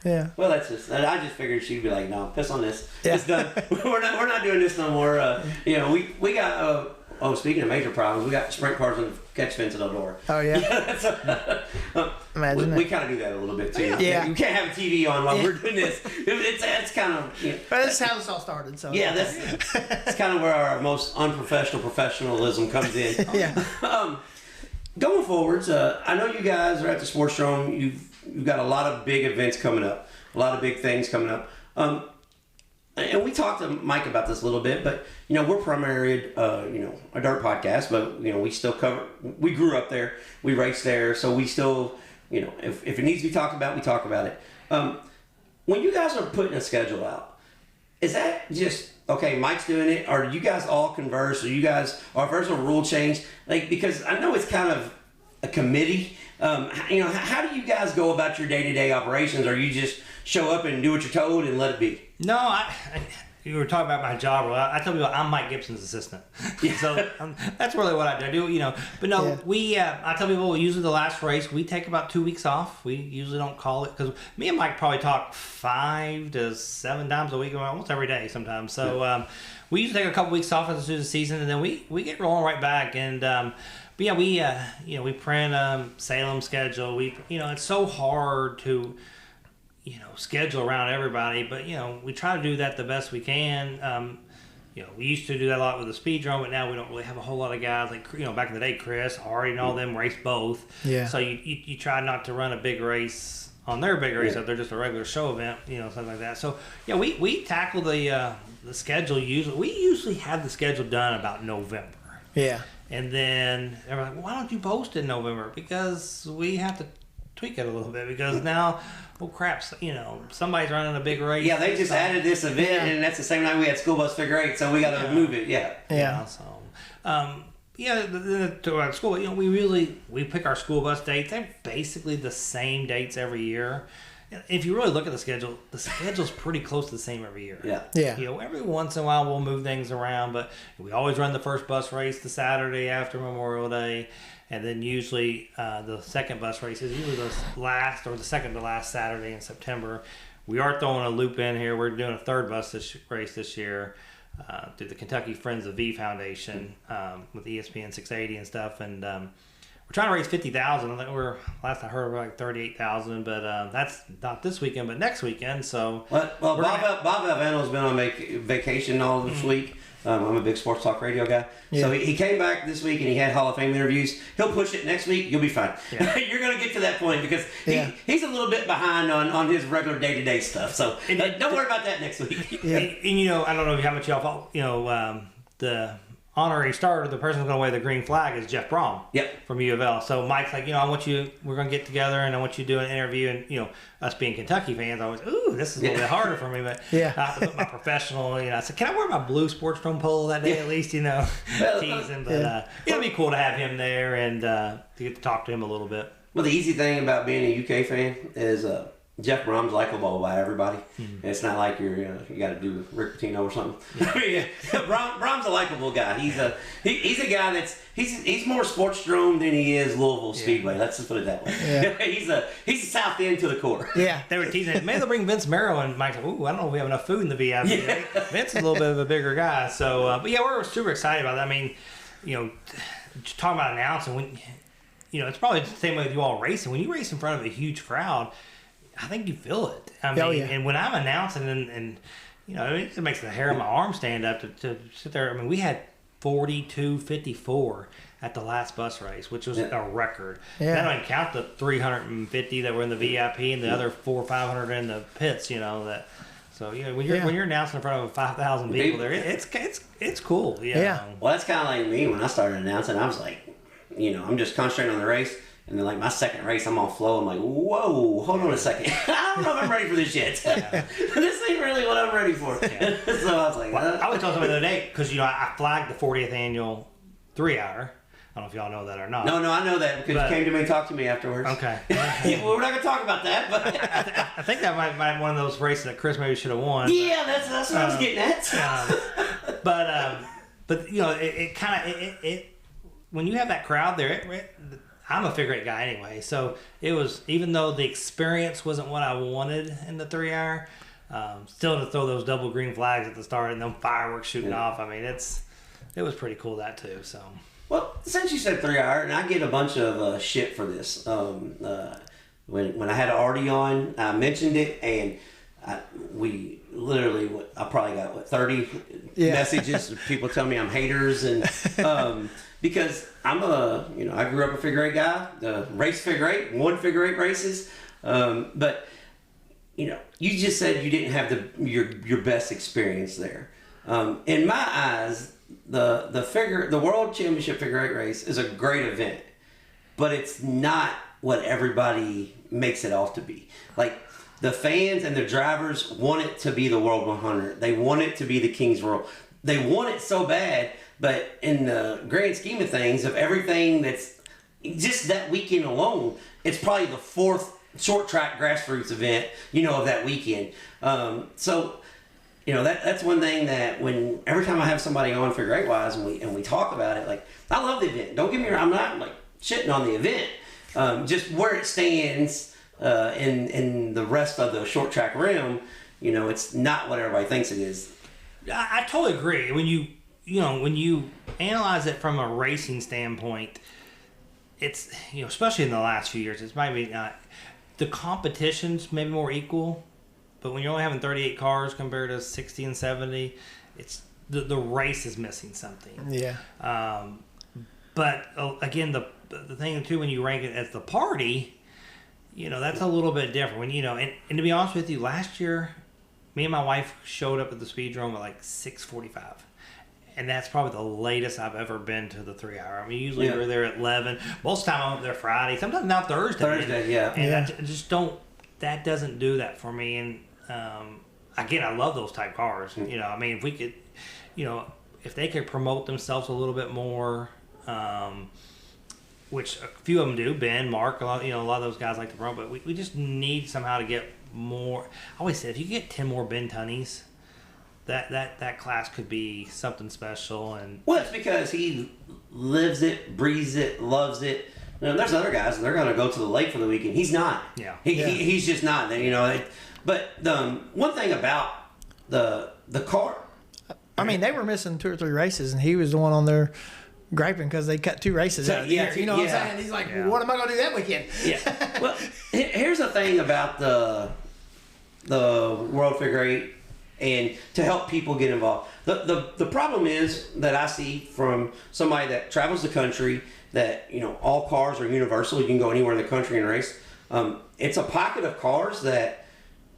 Well, that's just. I just figured she'd be like, no, piss on this. It's done. we're not doing this no more. We got. Speaking of major problems, we got sprint cars on the catch fence at our door. Oh yeah. Imagine we kind of do that a little bit too. Yeah. You can't have a TV on while we're doing this. It's kind of. But that's how this all started. So that's kind of where our most unprofessional professionalism comes in. Going forwards, I know you guys are at the Sportsdrome. You've got a lot of big events coming up, a lot of big things coming up. And we talked to Mike about this a little bit, but we're primarily a dirt podcast, but we still we grew up there, we raced there, so we still if it needs to be talked about, we talk about it. When you guys are putting a schedule out, is that just okay, Mike's doing it, or do you guys all converse, or if there's a rule change, because I know it's kind of a committee. How do you guys go about your day-to-day operations, or you just show up and do what you're told and let it be? No, you were talking about my job. I tell people I'm Mike Gibson's assistant. So that's really what I do. But no, I tell people usually the last race we take about 2 weeks off. We usually don't call it because me and Mike probably talk 5 to 7 times a week, almost every day sometimes. So we usually take a couple weeks off as soon as the season, and then we get rolling right back. And we print Salem schedule. It's so hard to schedule around everybody, but we try to do that the best we can. We used to do that a lot with the Speedrome, but now we don't really have a whole lot of guys like back in the day. Chris, Hardy, and all them race both. So you try not to run a big race on their big race if they're just a regular show event, something like that. So we tackle the schedule usually. We usually have the schedule done about November. And then everyone's like, why don't you post in November? Because we have to tweak it a little bit because now, crap, somebody's running a big race. Yeah, they just added this event, and that's the same night we had School Bus Figure 8, so we got to move it. To our school, we pick our school bus dates. They're basically the same dates every year. If you really look at the schedule's pretty close to the same every year. Every once in a while we'll move things around, but we always run the first bus race the Saturday after Memorial Day, and then usually the second bus race is usually the last or the second to last Saturday in September. We are throwing a loop in here. We're doing a third bus race this year through the Kentucky Friends of V Foundation with ESPN 680 and stuff, and we're trying to raise 50,000. I think last I heard we're like 38,000, but that's not this weekend, but next weekend. So Bob Alvano's been on vacation all this week. I'm a big sports talk radio guy. Yeah. So he came back this week and he had Hall of Fame interviews. He'll push it next week. You'll be fine. Yeah. You're going to get to that point because he's a little bit behind on his regular day-to-day stuff. So don't worry about that next week. Yeah. And I don't know how much y'all follow, the honorary starter, the person who's going to wave the green flag is Jeff Drome from U of L. So Mike's like, we're going to get together and I want you to do an interview. And, us being Kentucky fans, I was, this is a little bit harder for me. But I have to put my professional, I said, can I wear my blue Sportsdrome polo that day at least, teasing. But it'll be cool to have him there and to get to talk to him a little bit. Well, the easy thing about being a UK fan is Jeff Brome's likable by everybody. Mm-hmm. It's not like you got to do Rick Pitino or something. Yeah. Brome's a likable guy. He's a guy that's he's more Sportsdrome than he is Louisville Speedway. Let's just put it that way. Yeah. he's a South End to the core. Yeah, they were teasing. Maybe they'll bring Vince Merrill and Mike's like, ooh, I don't know if we have enough food in the VIP. Yeah. Vince is a little bit of a bigger guy. So, but we're super excited about that. I mean, talking about announcing when. It's probably the same way with you all racing. When you race in front of a huge crowd, I think you feel it. I mean, and when I'm announcing and it makes the hair on my arm stand up to sit there. I mean, we had 42:54 at the last bus race, which was a record. Yeah. That don't even count the 350 that were in the VIP and the other 400 or 500 in the pits. So when you're announcing in front of 5,000 people there, it's cool. Yeah. Well, that's kind of like me when I started announcing. I was like, I'm just concentrating on the race. And then, like, my second race, I'm on flow. I'm like, whoa, hold on a second. I don't know if I'm ready for this yet. This ain't really what I'm ready for. Yeah. So I was like, I was telling somebody the other day, because, I flagged the 40th annual 3-hour. I don't know if y'all know that or not. No, I know that because you came to me and talked to me afterwards. Okay. We're not going to talk about that, but... I think that might be one of those races that Chris maybe should have won. Yeah, that's what I was getting at. But it kind of... When you have that crowd there, I'm a figure eight guy anyway, so it was, even though the experience wasn't what I wanted in the 3-hour, still to throw those double green flags at the start and them fireworks shooting off. I mean, it was pretty cool that too. So. Well, since you said 3-hour, and I get a bunch of shit for this. When I had Artie on, I mentioned it, and I probably got 30 messages. People tell me I'm haters, and because I'm I grew up a figure eight guy, race figure eight, won figure eight races, but you just said you didn't have your best experience there. In my eyes, the World Championship figure eight race is a great event, but it's not what everybody makes it off to be. Like, the fans and the drivers want it to be the World 100. They want it to be the King's Royal. They want it so bad, but in the grand scheme of things, of everything that's just that weekend alone, it's probably the 4th short track grassroots event, of that weekend. So, that's one thing that every time I have somebody on figure eight wise and we talk about it, like, I love the event. Don't get me wrong, I'm not like shitting on the event. Just where it stands in the rest of the short track realm, it's not what everybody thinks it is. I totally agree. When you analyze it from a racing standpoint, it's, especially in the last few years, it's maybe not, the competition's maybe more equal, but when you're only having 38 cars compared to 60 and 70, it's the race is missing something. Yeah. But again, the thing too, when you rank it as the party, that's a little bit different. When and to be honest with you, last year, me and my wife showed up at the Speedrome at like 6:45, and that's probably the latest I've ever been to the 3-hour. I mean, usually we're there at 11. Most of the time I'm up there Friday, sometimes not Thursday. And I just don't. That doesn't do that for me. And again, I love those type cars. I mean, if we could, if they could promote themselves a little bit more. Which a few of them do. Ben, Mark, a lot of those guys like to promote, but we just need somehow to get more. I always say, if you get 10 more Ben Tunneys, that class could be something special. And well, it's because he lives it, breathes it, loves it. There's other guys, and they're going to go to the lake for the weekend. He's not. Yeah. He's just not. But the one thing about the car, I mean, they were missing 2 or 3 races, and he was the one on there griping because they cut 2 races out of the year. You know what I'm saying? He's like, well, what am I going to do that weekend? Yeah. Well, here's the thing about the World Figure 8 and to help people get involved. The problem is that I see from somebody that travels the country that, all cars are universal. You can go anywhere in the country and race. It's a pocket of cars that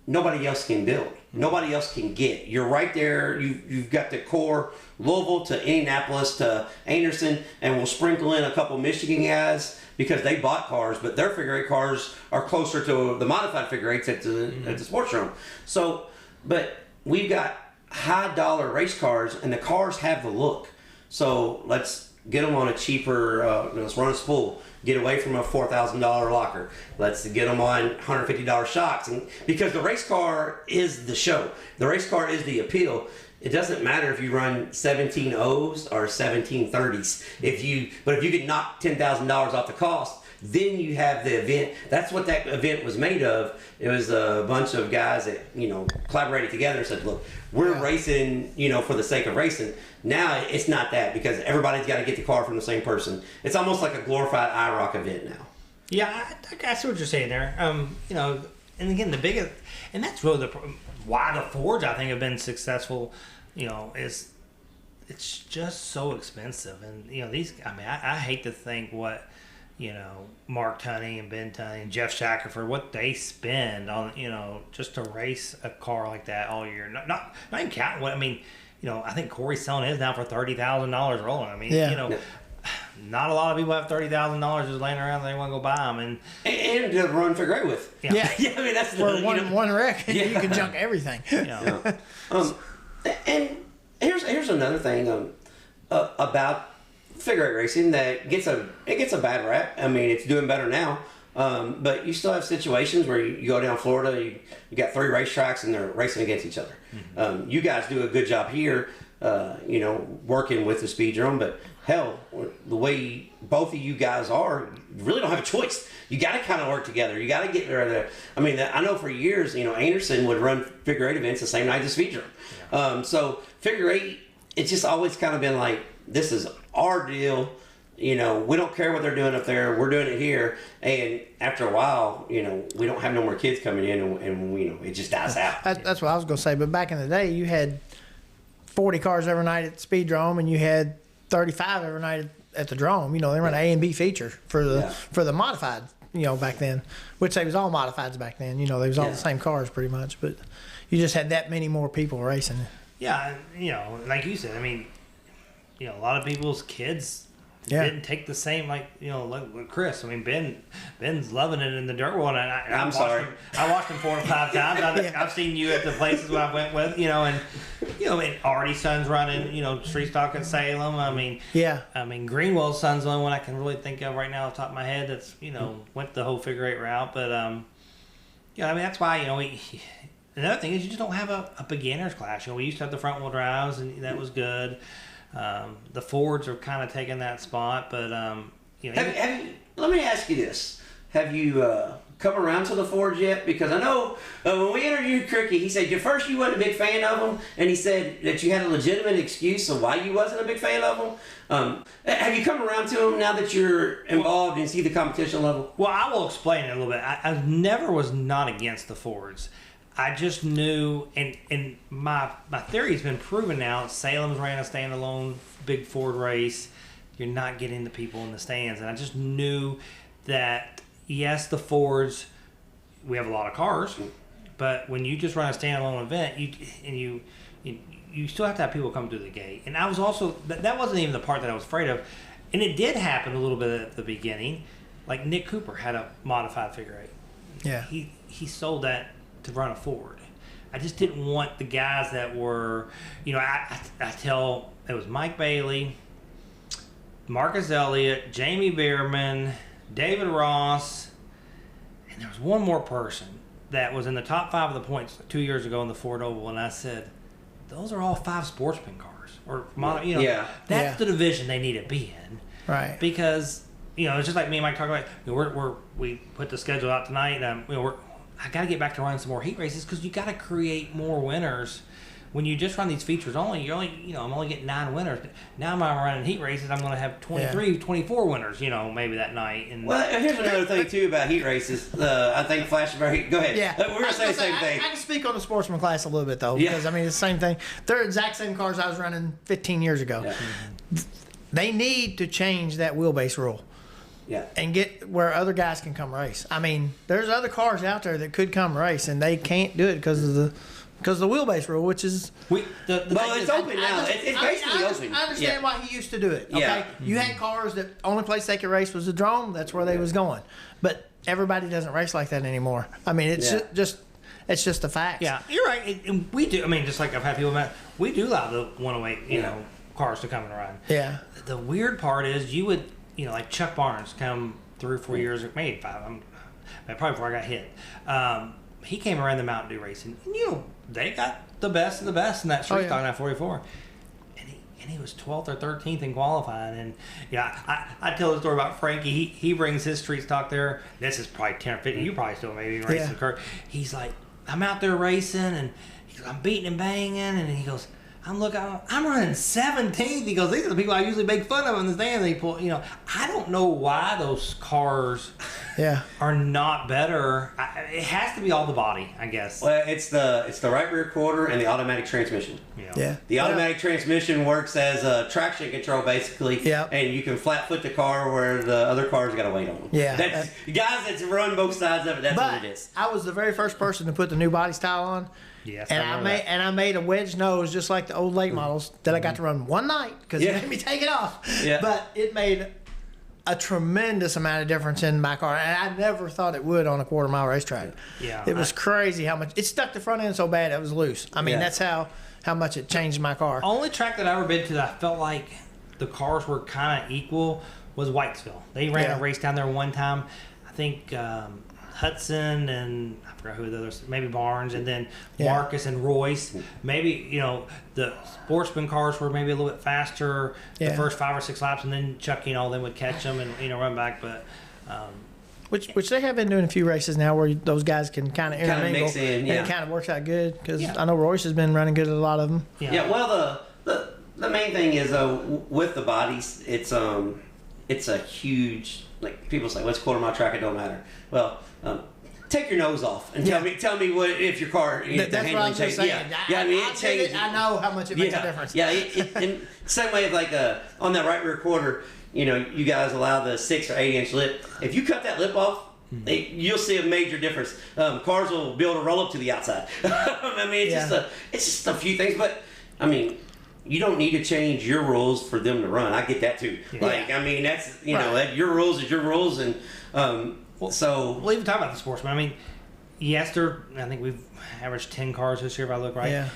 nobody else can build. Nobody else can get. You're right there. You've got the core, Louisville to Indianapolis to Anderson, and we'll sprinkle in a couple Michigan guys because they bought cars, but their figure 8 cars are closer to the modified figure 8s at the Sportsdrome. So, but we've got high dollar race cars, and the cars have the look. So let's get them on a cheaper, let's run a spool. Get away from a $4,000 locker. Let's get them on $150 shocks. And because the race car is the show. The race car is the appeal. It doesn't matter if you run 17 O's or 17 30s. But if you could knock $10,000 off the cost, then you have the event. That's what that event was made of. It was a bunch of guys that, collaborated together and said, look, we're racing, for the sake of racing. Now it's not that because everybody's got to get the car from the same person. It's almost like a glorified IROC event now. Yeah, I see what you're saying there. And again, the biggest, and that's really why the Fords I think have been successful. Is it's just so expensive, and these. I mean, I hate to think what Mark Tunney and Ben Tunney and Jeff Shackelford, what they spend on just to race a car like that all year. Not even counting what I mean. I think Corey's selling his now for $30,000 rolling. I mean, not a lot of people have $30,000 just laying around. They want to go buy them and to run figure 8 with. Yeah. I mean that's for one wreck. You can junk everything. And here's another thing about figure 8 racing that gets a bad rap. I mean, it's doing better now. But you still have situations where you go down Florida, you got 3 racetracks and they're racing against each other. Mm-hmm. You guys do a good job here, working with the Speedrome, but hell, the way both of you guys are, you really don't have a choice. You got to kind of work together. You got to get there. I mean, I know for years, Anderson would run figure 8 events the same night as Speedrome. Yeah. So figure 8, it's just always kind of been like, this is our deal. We don't care what they're doing up there. We're doing it here. And after a while, we don't have no more kids coming in, and it just dies out. That's what I was going to say. But back in the day, you had 40 cars every night at the Speedrome, and you had 35 every night at the Drome. They run an A and B feature for the modified. Back then, which they was all modifieds back then. They was all the same cars pretty much, but you just had that many more people racing. Yeah, like you said, I mean, a lot of people's kids didn't take the same, like with Chris. I mean, Ben's loving it in the dirt world. And I watched him 4 or 5 times. I've seen you at the places where I went with, and Artie's son's running, street stock at Salem. I mean, Greenwell's son's the only one I can really think of right now off the top of my head that's went the whole figure 8 route. But I mean that's why another thing is you just don't have a beginner's class. We used to have the front wheel drives, and that was good. The Fords are kind of taking that spot, but have you, let me ask you this: have you come around to the Fords yet? Because I know when we interviewed Cricky, he said first you wasn't a big fan of them, and he said that you had a legitimate excuse of why you wasn't a big fan of them. Have you come around to them now that you're involved and see the competition level? Well, I will explain it a little bit. I never was not against the Fords. I just knew, and my theory has been proven now. Salem's ran a standalone big Ford race. You're not getting the people in the stands. And I just knew that, yes, the Fords, we have a lot of cars, but when you just run a standalone event, you still have to have people come through the gate. And I was also, that wasn't even the part that I was afraid of. And it did happen a little bit at the beginning. Like Nick Cooper had a modified figure 8. Yeah. He sold that to run a Ford. I just didn't want the guys that were, I tell, it was Mike Bailey, Marcus Elliott, Jamie Bierman, David Ross, and there was one more person that was in the top 5 of the points 2 years ago in the Ford Oval, and I said, those are all 5 sportsman cars. Or, that's the division they need to be in. Right. Because, it's just like me and Mike talked about, we put the schedule out tonight, and I got to get back to running some more heat races because you got to create more winners when you just run these features only, I'm only getting 9 winners. Now I'm running heat races, I'm going to have 23, 24 winners, maybe that night. And well, here's another thing too about heat races. I think Flash go ahead. Yeah, we're gonna say the same thing. I can speak on the sportsman class a little bit though, because I mean it's the same thing. They're the exact same cars I was running 15 years ago. Yeah. They need to change that wheelbase rule. Yeah. And get where other guys can come race. I mean, there's other cars out there that could come race, and they can't do it because of the wheelbase rule, which is it's open now. It's basically open. I understand why he used to do it. Okay, Yeah. You had cars that only place they could race was the Drome. That's where they was going, but everybody doesn't race like that anymore. I mean, it's just a fact. Yeah, you're right. And we do. I mean, just like I've had people we do allow the 108, cars to come and run. Yeah. The weird part is you would. Like Chuck Barnes come 3 or 4 years, maybe 5, probably before I got hit. He came around the Mountain Dew racing. And, they got the best of the best in that street stock, that 44. And he was 12th or 13th in qualifying. And, I tell the story about Frankie. He brings his street stock there. This is probably 10 or 15. You probably still maybe racing the Kirk. He's like, I'm out there racing, and I'm beating and banging. And he goes, I'm running 17th. He goes, these are the people I usually make fun of in the stand. They pull, I don't know why those cars are not better. It has to be all the body, I guess. Well, it's the right rear quarter and the automatic transmission. Yeah. The automatic transmission works as a traction control, basically. Yeah. And you can flat foot the car where the other cars got to wait on them. Yeah. That's, guys that's run both sides of it, that's what it is. I was the very first person to put the new body style on. Yes, and I made a wedge nose just like the old late models that I got to run one night because it made me take it off. Yeah. But it made a tremendous amount of difference in my car, and I never thought it would on a quarter-mile racetrack. Yeah, it was crazy how much it stuck the front end so bad it was loose. I mean, that's how much it changed my car. Only track that I ever been to that I felt like the cars were kind of equal was Whitesville. They ran a race down there one time. I think Hudson and I forgot who the others, maybe Barnes, and then Marcus and Royce. Maybe the sportsman cars were maybe a little bit faster the first 5 or 6 laps, and then Chuck then would catch them and run back. But which they have been doing a few races now where those guys can kind of intermingle, mix in, and it kind of works out good because I know Royce has been running good at a lot of them. Yeah. Well, the main thing is with the bodies, it's a huge, like people say, what's quarter mile track? It don't matter. Well. Take your nose off and tell me what if your car. That's what I was just saying. I know how much it makes a difference. Yeah, in same way like on that right rear quarter, you guys allow the 6 or 8 inch lip. If you cut that lip off, you'll see a major difference. Cars will be able to roll up to the outside. I mean, it's just a few things, but I mean. You don't need to change your rules for them to run. I get that too. Like, I mean, that's your rules is your rules, and so. We'll even talk about the sportsman. I mean, I think we've averaged 10 cars this year if I look right. Yeah.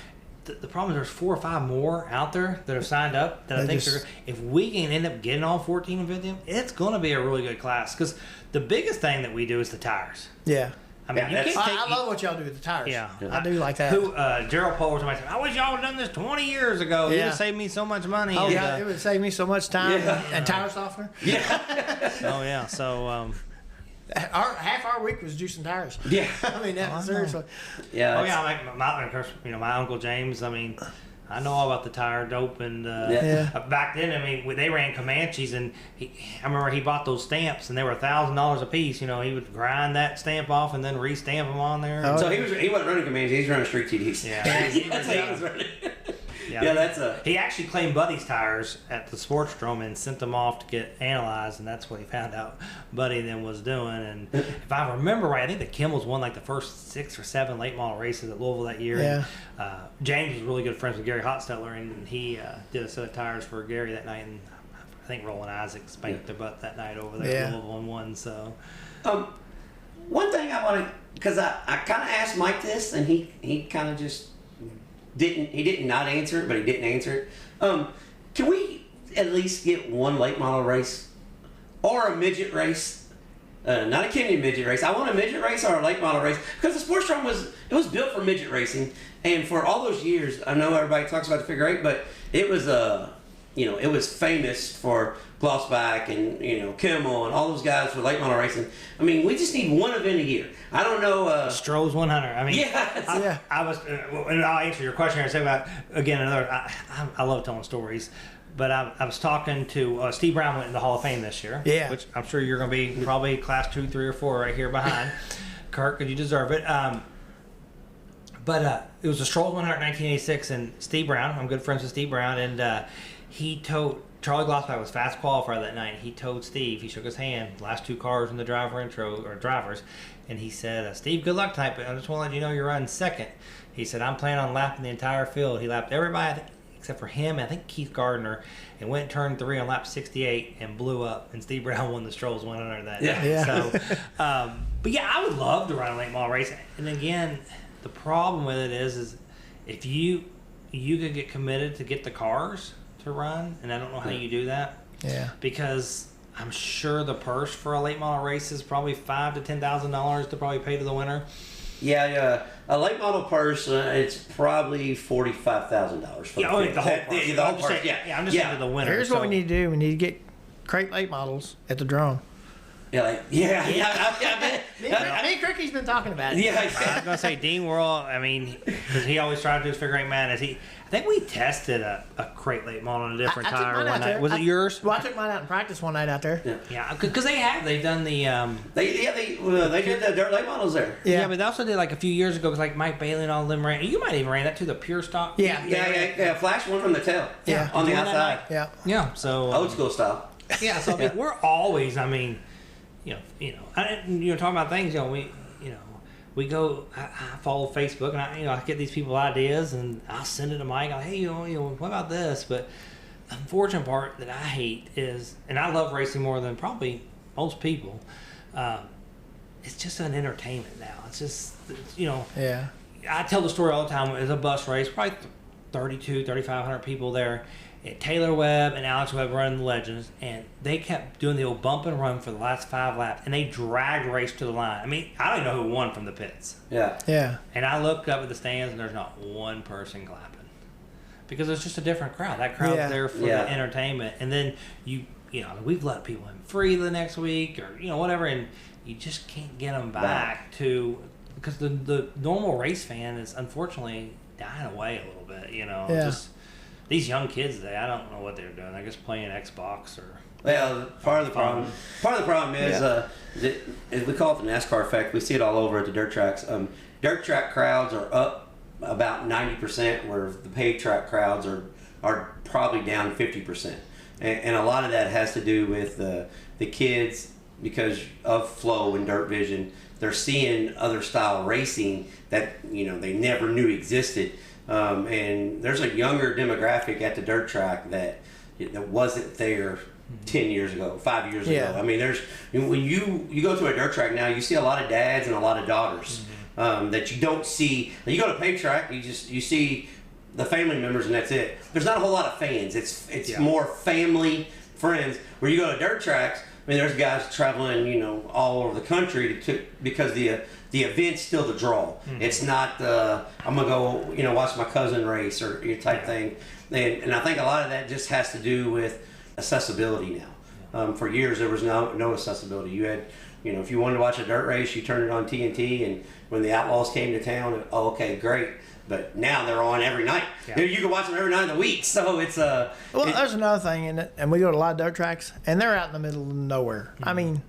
The problem is there's 4 or 5 more out there that have signed up that I think if we can end up getting all 14 of them, it's going to be a really good class because the biggest thing that we do is the tires. Yeah. I mean, I love what y'all do with the tires. Yeah. I do like that. Gerald Pohl was somebody said, I wish y'all had done this 20 years ago. It would have saved me so much money. Oh, yeah, it would save me so much time and tire softener. Yeah. Oh, yeah. So, half our week was juicing tires. Yeah. I mean, seriously. Yeah. Oh, yeah. Of course, my Uncle James, I mean, I know all about the tire dope, and back then, I mean, they ran Comanches, and I remember he bought those stamps, and they were $1,000 a piece. He would grind that stamp off and then re-stamp them on there. So he wasn't running Comanches; he was running street TDs. Yeah, that's what he was running. He actually claimed Buddy's tires at the Sportsdrome and sent them off to get analyzed, and that's what he found out Buddy then was doing. And if I remember right, I think the Kimmels won like the first 6 or 7 late model races at Louisville that year. Yeah. And, James was really good friends with Gary Hotstetler, and he did a set of tires for Gary that night. And I think Roland Isaac spanked their butt that night over there at Louisville and won. So, one thing I want to, because I kind of asked Mike this, and he kind of just. He didn't not answer it, but he didn't answer it. Can we at least get one late model race or a midget race? Not a Kenyan midget race. I want a midget race or a late model race because the Sportsdrome was built for midget racing, and for all those years, I know everybody talks about the figure 8, but it was it was famous for Glossback and Kimmel and all those guys for late model racing. I mean, we just need one event a year. I don't know. Stroh's 100. I mean, yeah, I was, and I'll answer your question and say about again another. I love telling stories, but I was talking to Steve Brown went in the Hall of Fame this year. Yeah, which I'm sure you're going to be probably class 2, 3, or 4 right here behind. Kirk, because you deserve it. But it was the Stroh's 100 in 1986, and Steve Brown. I'm good friends with Steve Brown, and he told Charlie Glossback was fast qualifier that night. He told Steve, he shook his hand, last 2 cars in the driver intro or drivers, and he said, "Steve, good luck tonight, but I just want to let you know you're running second." He said, "I'm planning on lapping the entire field." He lapped everybody except for him, and I think Keith Gardner, and went turn 3 on lap 68 and blew up. And Steve Brown won the Stroh's 100 that day. Yeah. So, but yeah, I would love to run a late model race. And again, the problem with it is if you could get committed to get the cars to run, and I don't know how you do that. Yeah. Because I'm sure the purse for a late model race is probably $5,000 to $10,000 to probably pay to the winner. Yeah, a late model purse, it's probably $45,000 for the whole purse. The whole purse. I'm just into the winner. Here's what we need to do. We need to get crate late models at the Drome. Yeah, Me and Cricky's been talking about it. Yeah, I was gonna say Dean Worrell. I mean, because he always tried to do his figure eight man. I think we tested a crate late model on a different tire one night. Was it yours? Well, I took mine out in practice one night out there. Yeah, because they've done the. They did the dirt late models there. Yeah, but they also did like a few years ago, like Mike Bailey and all of them ran. You might even ran that to the pure stock. Yeah. Flash one from the tail. Yeah, on the outside. Yeah. So old school style. Yeah. So I mean, we're always. I mean. Talking about things. We go. I follow Facebook, and I get these people ideas, and I'll send it to Mike. Hey, what about this? But the unfortunate part that I hate is, and I love racing more than probably most people. It's just an entertainment now. It's just Yeah. I tell the story all the time. It's a bus race, probably 3,500 people there. Taylor Webb and Alex Webb running the Legends, and they kept doing the old bump and run for the last 5 laps, and they dragged the race to the line. I mean, I don't even know who won from the pits. Yeah. And I looked up at the stands, and there's not one person clapping because it's just a different crowd. That crowd's there for the entertainment, and then we've let people in free the next week or whatever, and you just can't get them back to because the normal race fan is unfortunately dying away a little bit. Just. These young kids today, I don't know what they're doing. They're just playing Xbox or. Well, part of the problem is, we call it the NASCAR effect. We see it all over at the dirt tracks. Dirt track crowds are up about 90%, where the paved track crowds are probably down 50%, and a lot of that has to do with the kids because of flow and dirt vision. They're seeing other style racing that they never knew existed. And there's a younger demographic at the dirt track that wasn't there 10 years ago, 5 years ago. I mean, when you go to a dirt track now, you see a lot of dads and a lot of daughters that you don't see. When you go to a paved track, you see the family members and that's it. There's not a whole lot of fans. It's more family, friends. Where you go to dirt tracks, I mean, there's guys traveling, all over the country because the event's still the draw. It's not I'm gonna go watch my cousin race or type thing, and I think a lot of that just has to do with accessibility now. For years there was no accessibility. You had if you wanted to watch a dirt race, you turned it on TNT, and when the Outlaws came to town, okay, great. But now they're on every night. You can watch them every night of the week. So it's there's another thing in it, and we go to a lot of dirt tracks, and they're out in the middle of nowhere. I mean.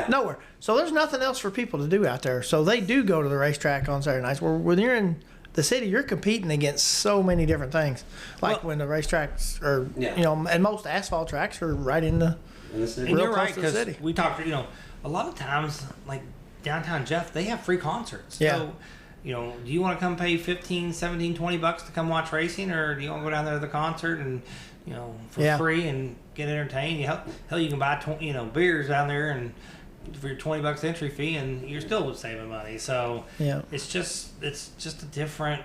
Nowhere. So there's nothing else for people to do out there. So they do go to the racetrack on Saturday nights. When you're in the city, you're competing against so many different things. Like when the racetracks are, and most asphalt tracks are right in the city. And you're right, because we talked, a lot of times, like downtown Jeff, they have free concerts. Yeah. So, do you want to come pay $15, $17, $20 to come watch racing, or do you want to go down there to the concert and, for free and get entertained? Hell, you can buy, beers down there and for your $20 entry fee, and you're still saving money. So it's just a different,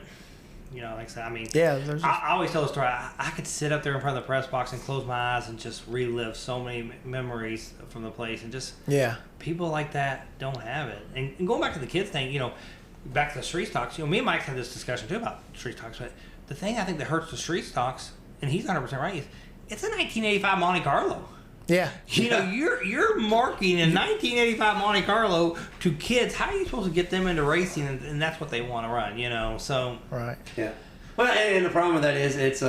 like I said. I mean, I always tell the story. I could sit up there in front of the press box and close my eyes and just relive so many memories from the place, and just people like that don't have it. And going back to the kids thing, back to the street stocks. Me and Mike had this discussion too about street stocks, but the thing I think that hurts the street stocks, and he's 100% right, it's a 1985 Monte Carlo. Yeah. You know, you're marking a 1985 Monte Carlo to kids. How are you supposed to get them into racing? And that's what they want to run, you know. So Right. Yeah. Well, and the problem with that is it's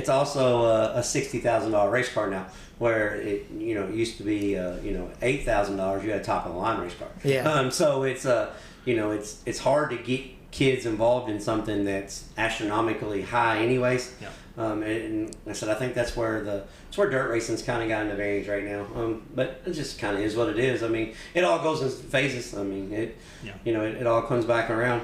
also a $60,000 race car now, where it used to be $8,000. You had a top of the line race car. Yeah. So it's it's hard to get kids involved in something that's astronomically high, anyways. Yeah. And I said I think that's where dirt racing's kind of gotten to age right now. But it just kind of is what it is. I mean, it all goes in phases. I mean, it all comes back around.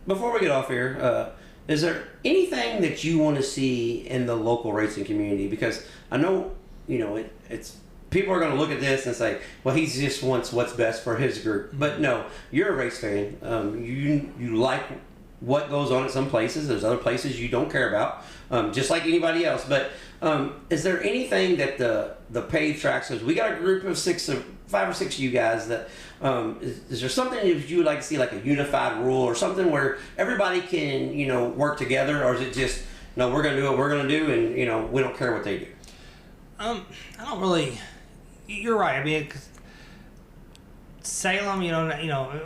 Before we get off here, is there anything that you want to see in the local racing community? Because I know, it's people are going to look at this and say, well, he just wants what's best for his group. But no, you're a race fan. You like what goes on at some places. There's other places you don't care about, just like anybody else. But is there anything that the paved tracks, we got a group of 5 or 6 of you guys that is there something that you would like to see, like a unified rule or something where everybody can work together, or is it just no, we're gonna do what we're gonna do and we don't care what they do? I don't really. You're right. I mean, Salem,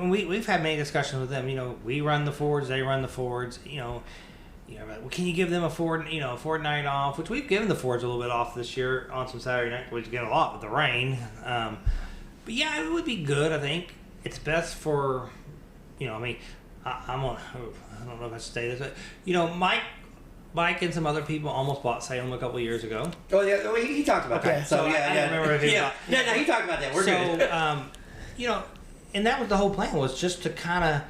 we've had many discussions with them. We run the Fords, they run the Fords. Well, can you give them a Ford night off? Which we've given the Fords a little bit off this year on some Saturday night. We've given a lot with the rain. But yeah, it would be good. I think it's best for, I'm on. I don't know if I should say this, but Mike and some other people almost bought Salem a couple of years ago. Oh yeah, well, he talked about that. So I don't remember if he no, he talked about that. We're good. And that was the whole plan, was just to kind of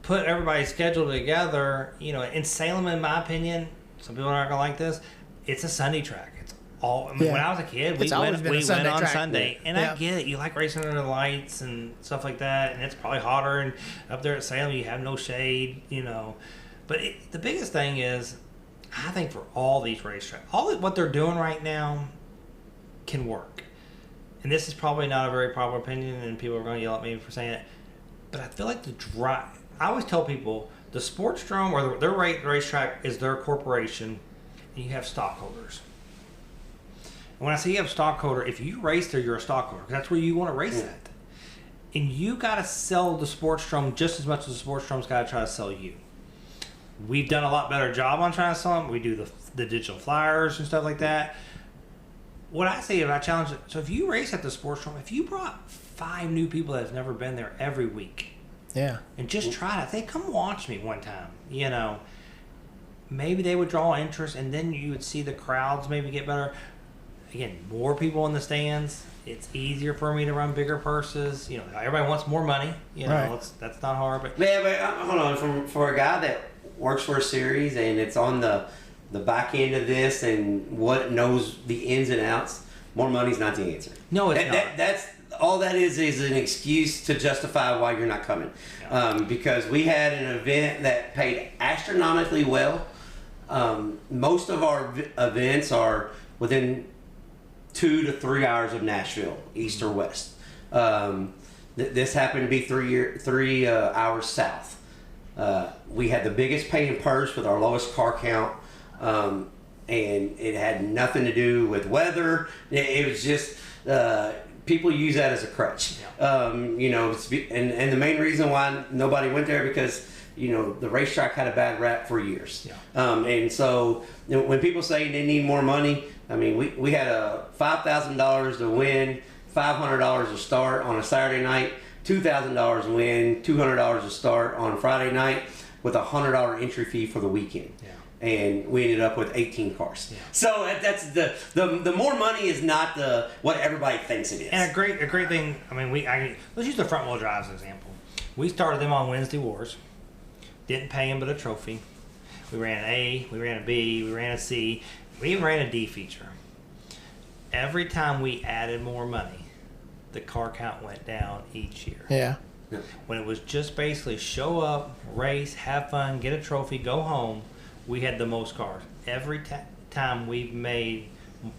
put everybody's schedule together. In Salem, in my opinion, some people aren't gonna like this. It's a Sunday track. It's all. When I was a kid, we went on Sunday, and I get it. You like racing under the lights and stuff like that, and it's probably hotter. And up there at Salem, you have no shade. But the biggest thing is, I think for all these racetracks, what they're doing right now can work. And this is probably not a very popular opinion, and people are going to yell at me for saying it. But I feel like I always tell people, the Sportsdrome or their racetrack is their corporation, and you have stockholders. And when I say you have a stockholder, if you race there, you're a stockholder, because that's where you want to race at. And you got to sell the Sportsdrome just as much as the Sportsdrome's got to try to sell you. We've done a lot better job on trying to sell them. We do the digital flyers and stuff like that. What I say, if I challenge it, so if you race at the Sportsdrome, if you brought 5 new people that have never been there every week, and just try it, say, come watch me one time, maybe they would draw interest, and then you would see the crowds maybe get better. Again, more people in the stands. It's easier for me to run bigger purses. Everybody wants more money. Right. That's not hard. But hold on, for a guy that works for a series and it's on the back end of this and what knows the ins and outs, more money's not the answer. No, it's not. That's all that is an excuse to justify why you're not coming. Because we had an event that paid astronomically well. Most of our events are within 2 to 3 hours of Nashville, east or west. This happened to be 3 hours south. We had the biggest paying purse with our lowest car count, and it had nothing to do with weather. It was just people use that as a crutch. And the main reason why nobody went there because the racetrack had a bad rap for years. And so when people say they need more money, I mean we had a $5,000 to win, $500 to start on a Saturday night, $2,000 to win, $200 to start on Friday night, with a $100 entry fee for the weekend. And we ended up with 18 cars. So that's the more money is not what everybody thinks it is. And a great thing. I mean, let's use the front wheel drive as an example. We started them on Wednesday Wars. Didn't pay them but a trophy. We ran an A, we ran a B, we ran a C, we even ran a D feature. Every time we added more money, the car count went down each year. Yeah. When it was just basically show up, race, have fun, get a trophy, go home, we had the most cars. Every time we've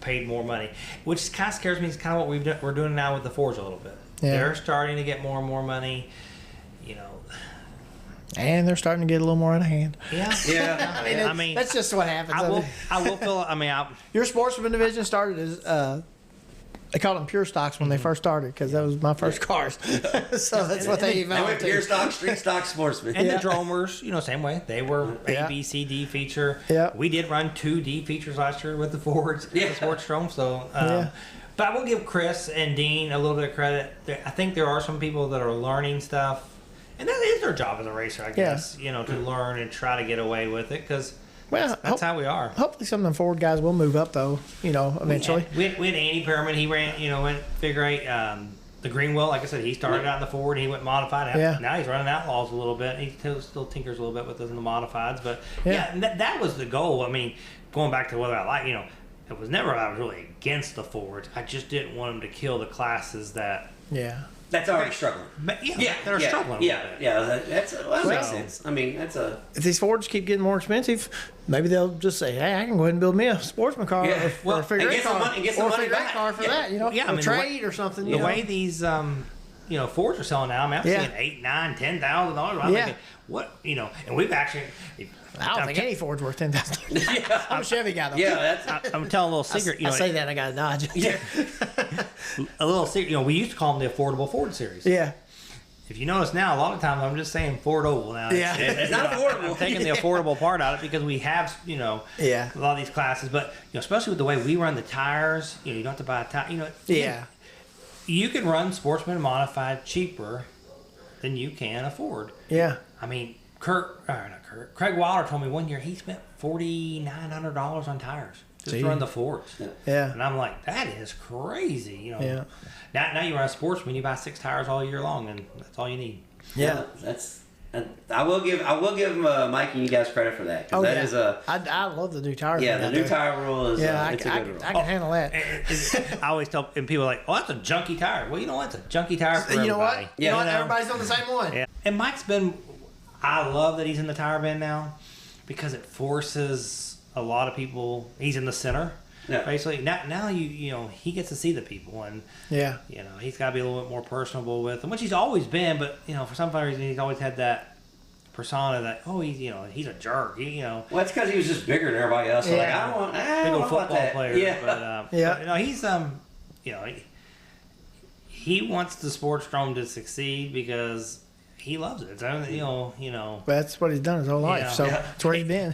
paid more money, which kind of scares me. It's kind of what we're doing now with the Fords a little bit. Yeah. They're starting to get more and more money. And they're starting to get a little more out of hand. Yeah. Yeah. I mean, That's just what happens. I will feel. Your sportsman division started as they called them pure stocks when they first started because that was my first cars. So that's what they They evolved went to. pure stock, street stock, sportsman. And the Dromers, same way. They were Yeah. A, B, C, D feature. Yeah. We did run 2 D features last year with the Fords, Yeah. the Sportsdrome. So, Yeah. but I will give Chris and Dean a little bit of credit. I think there are some people that are learning stuff, and that is their job as a racer, I guess. To learn and try to get away with it because that's how we are. Hopefully some of them Ford guys will move up though, eventually. We had Andy Perriman. He ran, went figure eight. The Greenwell, like I said, he started out in the Ford. He went modified. Yeah. Now he's running Outlaws a little bit. He still tinkers a little bit with us in the modifieds. But Yeah. and that was the goal. I mean, going back to whether I like, it was never I was really against the Fords. I just didn't want them to kill the classes that. Yeah. That's already struggling. That are struggling. Yeah, a little bit. that makes sense. I mean, that's a. If these Fords keep getting more expensive, maybe they'll just say, "Hey, I can go ahead and build me a sportsman car Yeah. or a figure eight car, and get some or a money figure eight back. car for Yeah. that, Yeah, I or mean, trade or something." The way these Fords are selling now, I mean, I'm Yeah. seeing $8,000, $9,000, $10,000. I'm Yeah. thinking, what and we've actually. I don't think any Ford's worth $10,000. I'm a Chevy guy though. Yeah, that's. I'm telling a little secret. I say that I got a Dodge. Yeah. A little secret. We used to call them the affordable Ford series. Yeah. If you notice now, a lot of times I'm just saying Ford Oval now. Yeah. It's not affordable. I'm taking the affordable part out of it because we have, Yeah. a lot of these classes. But especially with the way we run the tires, you don't have to buy a tire. Yeah. You can run Sportsman modified cheaper than you can a Ford. Yeah. I mean, Craig Wilder told me one year he spent $4,900 on tires just to run the Fords. Yeah. And I'm like, that is crazy. Yeah. Now you run a Sportsman, you buy 6 tires all year long, and that's all you need. Yeah. That's. I will give Mike and you guys credit for that. Oh, That yeah. is a. I love the new tires. Yeah, the out new there. tire rule is. Yeah, it's a good rule. I can handle that. I always tell, and people are like, "Oh, that's a junky tire." Well, you know what? It's a junky tire for You know what? everybody. You know what? Everybody's on the same one. Yeah. And Mike's been. I love that he's in the tire bin now, because it forces a lot of people. He's in the center. Yeah. Basically, now he gets to see the people, and Yeah. he's got to be a little bit more personable with them, which he's always been. But for some reason, he's always had that persona that he's a jerk. Well, that's because he was just bigger than everybody else. So Yeah. like, I don't want. Big I don't old want football that. player. Yeah. But he's he wants the Sportsdrome to succeed because he loves it. That's what he's done his whole life. Yeah. So Yeah. that's where he's been.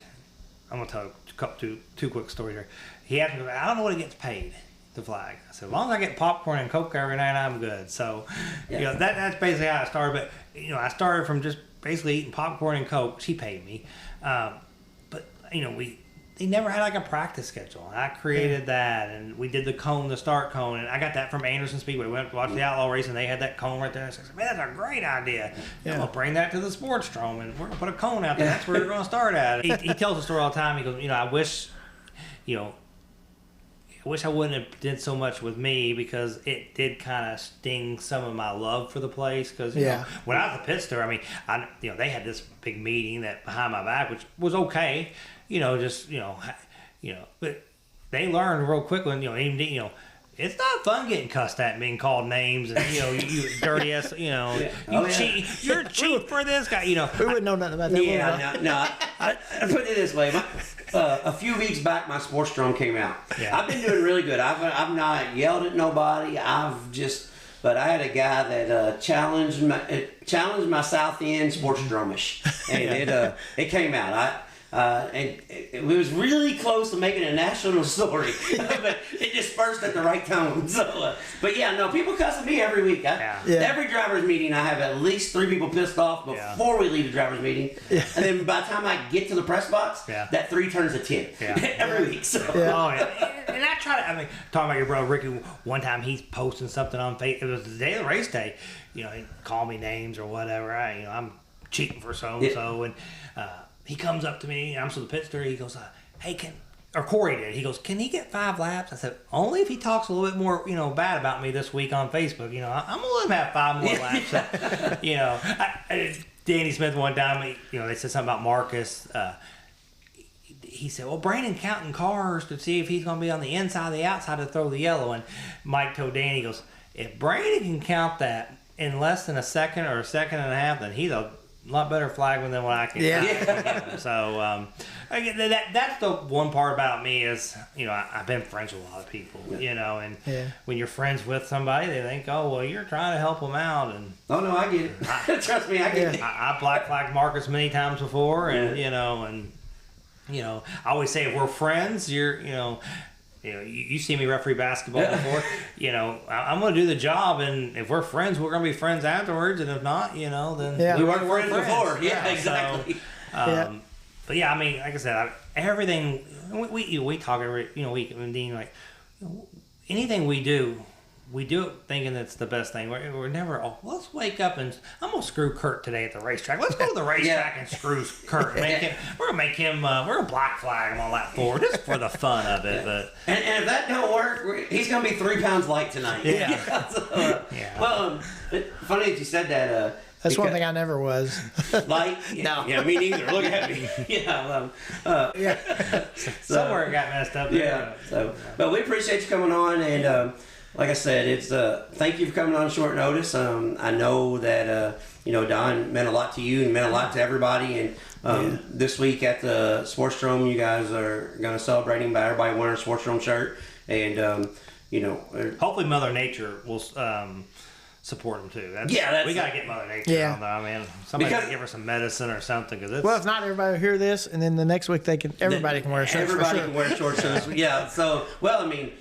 I'm gonna tell two quick stories here. He asked me, I don't know what he gets paid to flag. I said, as long as I get popcorn and Coke every night, I'm good. So, Yeah. that's basically how I started. But I started from just basically eating popcorn and Coke. She paid me, but they never had like a practice schedule. I created that, and we did the start cone, and I got that from Anderson Speedway. We went to watch the Outlaw race, and they had that cone right there. And I said, man, that's a great idea. Yeah. I'm gonna bring that to the Sportsdrome, and we're gonna put a cone out there. That's where we're gonna start at. He tells the story all the time. He goes, I wish I wouldn't have did so much with me, because it did kind of sting some of my love for the place. Because when I was at Pitster, I mean, they had this big meeting that behind my back, which was okay, but they learned real quickly, even it's not fun getting cussed at and being called names, and you dirty ass, cheat, you're cheap for this guy, We wouldn't know nothing about that. Yeah, no. I put it this way. A few weeks back, my Sportsdrome came out. Yeah. I've been doing really good. I've not yelled at nobody. But I had a guy that challenged my South End Sportsdrome-ish, and it came out. And it was really close to making a national story, but it dispersed at the right time. So, people cussing me every week. Every driver's meeting, I have at least 3 people pissed off before we leave the driver's meeting, and then by the time I get to the press box, that 3 turns to 10 every week. So. And I try to, talking about your brother Ricky, one time he's posting something on Facebook. It was the day of the race day. He called me names or whatever. I'm cheating for so and so, and he comes up to me. I'm still the pitster. He goes, "Hey, Corey did. He goes, can he get 5 laps?" I said, only if he talks a little bit more, bad about me this week on Facebook. I'm gonna let him have 5 more laps. Danny Smith one time, they said something about Marcus. He said, well, Brandon counting cars to see if he's going to be on the inside or the outside to throw the yellow. And Mike told Danny, he goes, if Brandon can count that in less than a second or a second and a half, then he's a a lot better flagman than what I can. Yeah. So that's the one part about me is, I've been friends with a lot of people, and when you're friends with somebody, they think, oh, well, you're trying to help them out. And oh, no, I get it. Trust me, I get it. I black flagged Marcus many times before, and, I always say if we're friends, you see me referee basketball before. I'm going to do the job, and if we're friends, we're going to be friends afterwards. And if not, then we weren't friends before. Yeah, exactly. So, but yeah, I mean, like I said, everything we talk every week. And Dean, like anything we do it thinking it's the best thing. We're never, let's wake up and I'm gonna screw Kurt today at the racetrack. Let's go to the racetrack and screw Kurt. We're gonna black flag him on lap 4 just for the fun of it. But and if that don't work, he's gonna be 3 pounds light tonight. Yeah. Well, funny that you said that. That's one thing I never was. Light? No. Yeah, me neither. Look at me. Yeah. Somewhere it got messed up. Yeah. But we appreciate you coming on, and like I said, it's thank you for coming on short notice. I know that Don meant a lot to you and meant a lot to everybody. And this week at the Sportsdrome, you guys are going to celebrate him by everybody wearing a Sportsdrome shirt, and hopefully Mother Nature will support him too. We gotta get Mother Nature on there. I mean, somebody gotta give her some medicine or something. Well, if not, everybody will hear this, and then the next week everybody can wear shorts. Everybody can wear shorts. Yeah. So, well, I mean,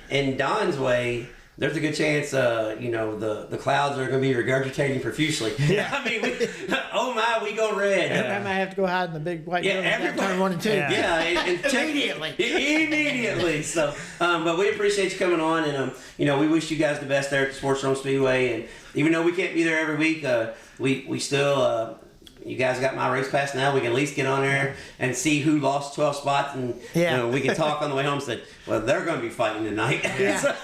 in Don's way, there's a good chance, the clouds are going to be regurgitating profusely. Yeah. I mean, we go red. I might have to go hide in the big white building turn 1 and 2. Yeah, and Immediately. Immediately. So, but we appreciate you coming on, and we wish you guys the best there at the Sportsdrome Speedway. And even though we can't be there every week, we still. You guys got my race pass now. We can at least get on there and see who lost 12 spots, and we can talk on the way home. Said, well, they're going to be fighting tonight. Yeah.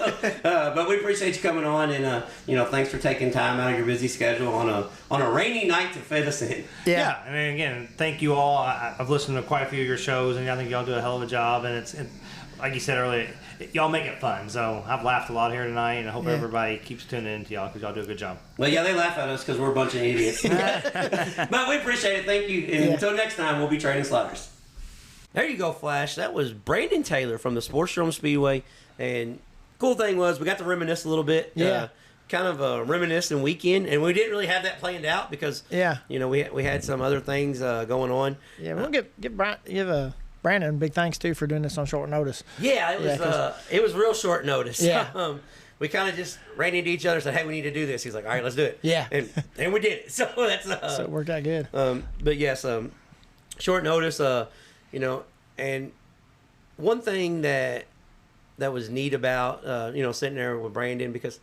But we appreciate you coming on, and thanks for taking time out of your busy schedule on a rainy night to fit us in. Yeah. And again, thank you all. I've listened to quite a few of your shows, and I think y'all do a hell of a job. And it's like you said earlier, y'all make it fun. So I've laughed a lot here tonight, and I hope everybody keeps tuning in to y'all because y'all do a good job. Well, yeah, they laugh at us because we're a bunch of idiots. But we appreciate it. Thank you. And until next time, we'll be trading sliders. There you go, Flash. That was Brandon Taylor from the Sportsdrome Speedway. And cool thing was we got to reminisce a little bit. Yeah. Kind of a reminiscent weekend, and we didn't really have that planned out because we had some other things going on. Yeah, we'll give Brandon big thanks too for doing this on short notice. Yeah, it was real short notice. Yeah. We kind of just ran into each other and said, hey, we need to do this. He's like, all right, let's do it. Yeah. And we did it. So that's so it worked out good. But yes, short notice, and one thing that was neat about sitting there with Brandon, because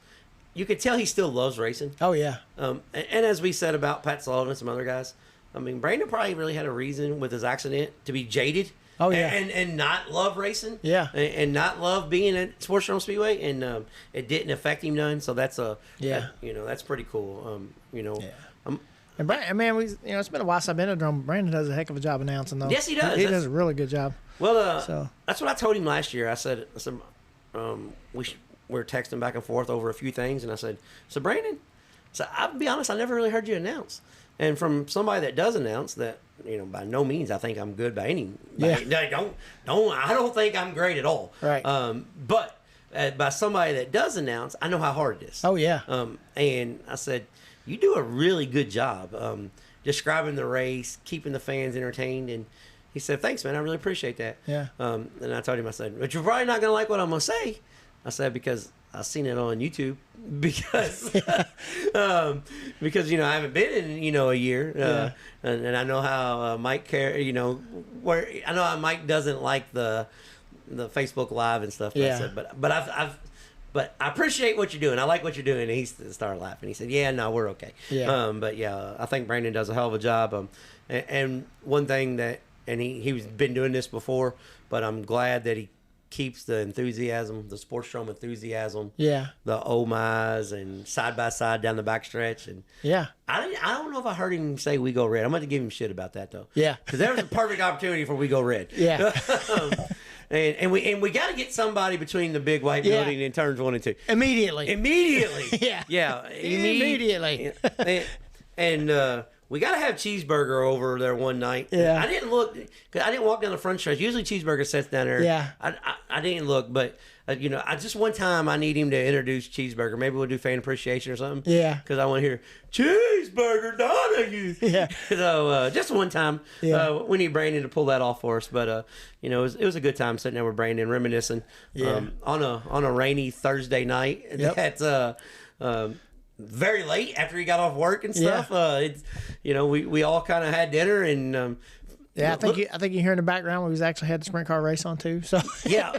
you could tell he still loves racing. Oh yeah. And as we said about Pat Sullivan and some other guys, I mean, Brandon probably really had a reason with his accident to be jaded. Oh yeah, and not love racing. Yeah, and not love being at Sportsdrome Speedway, and it didn't affect him none. So that's that's pretty cool. And Brandon, I mean, it's been a while since I've been at Drome. Brandon does a heck of a job announcing though. Yes, he does. He does a really good job. Well, so that's what I told him last year. I said, we were texting back and forth over a few things, and I said, so Brandon, I'll be honest, I never really heard you announce. And from somebody that does announce that, by no means I think I'm good by any. I don't think I'm great at all. Right. But by somebody that does announce, I know how hard it is. Oh yeah. And I said, you do a really good job describing the race, keeping the fans entertained, and he said, thanks, man. I really appreciate that. Yeah. And I told him, I said, but you're probably not gonna like what I'm gonna say. I said, because I've seen it on YouTube because I haven't been in a year and I know how Mike where I know how Mike doesn't like the Facebook Live and stuff. Yeah. Said, but I appreciate what you're doing. I like what you're doing. And he started laughing. He said, yeah, no, we're okay. Yeah. But yeah, I think Brandon does a hell of a job. And one thing that, and he's been doing this before, but I'm glad that he keeps the enthusiasm, the Sportsdrome enthusiasm. Yeah. The oh my's and side by side down the backstretch. And yeah. I don't know if I heard him say we go red. I'm going to give him shit about that though. Yeah. Because there was a perfect opportunity for we go red. Yeah. And we got to get somebody between the big white building and turns 1 and 2. Immediately. Yeah. Yeah. Immediately. And we got to have cheeseburger over there one night. Yeah. I didn't look, cause I didn't walk down the front stretch. Usually cheeseburger sits down there. Yeah. I didn't look, but I just one time I need him to introduce cheeseburger. Maybe we'll do fan appreciation or something. Yeah. Because I want to hear cheeseburger Donahue. Yeah. So just one time, Yeah. we need Brandon to pull that off for us. But it was a good time sitting there with Brandon reminiscing. Yeah. On a rainy Thursday night. Yep. That's very late after he got off work and stuff. It's we all kind of had dinner and. Yeah, I think you hear in the background we was actually had the sprint car race on too. So yeah,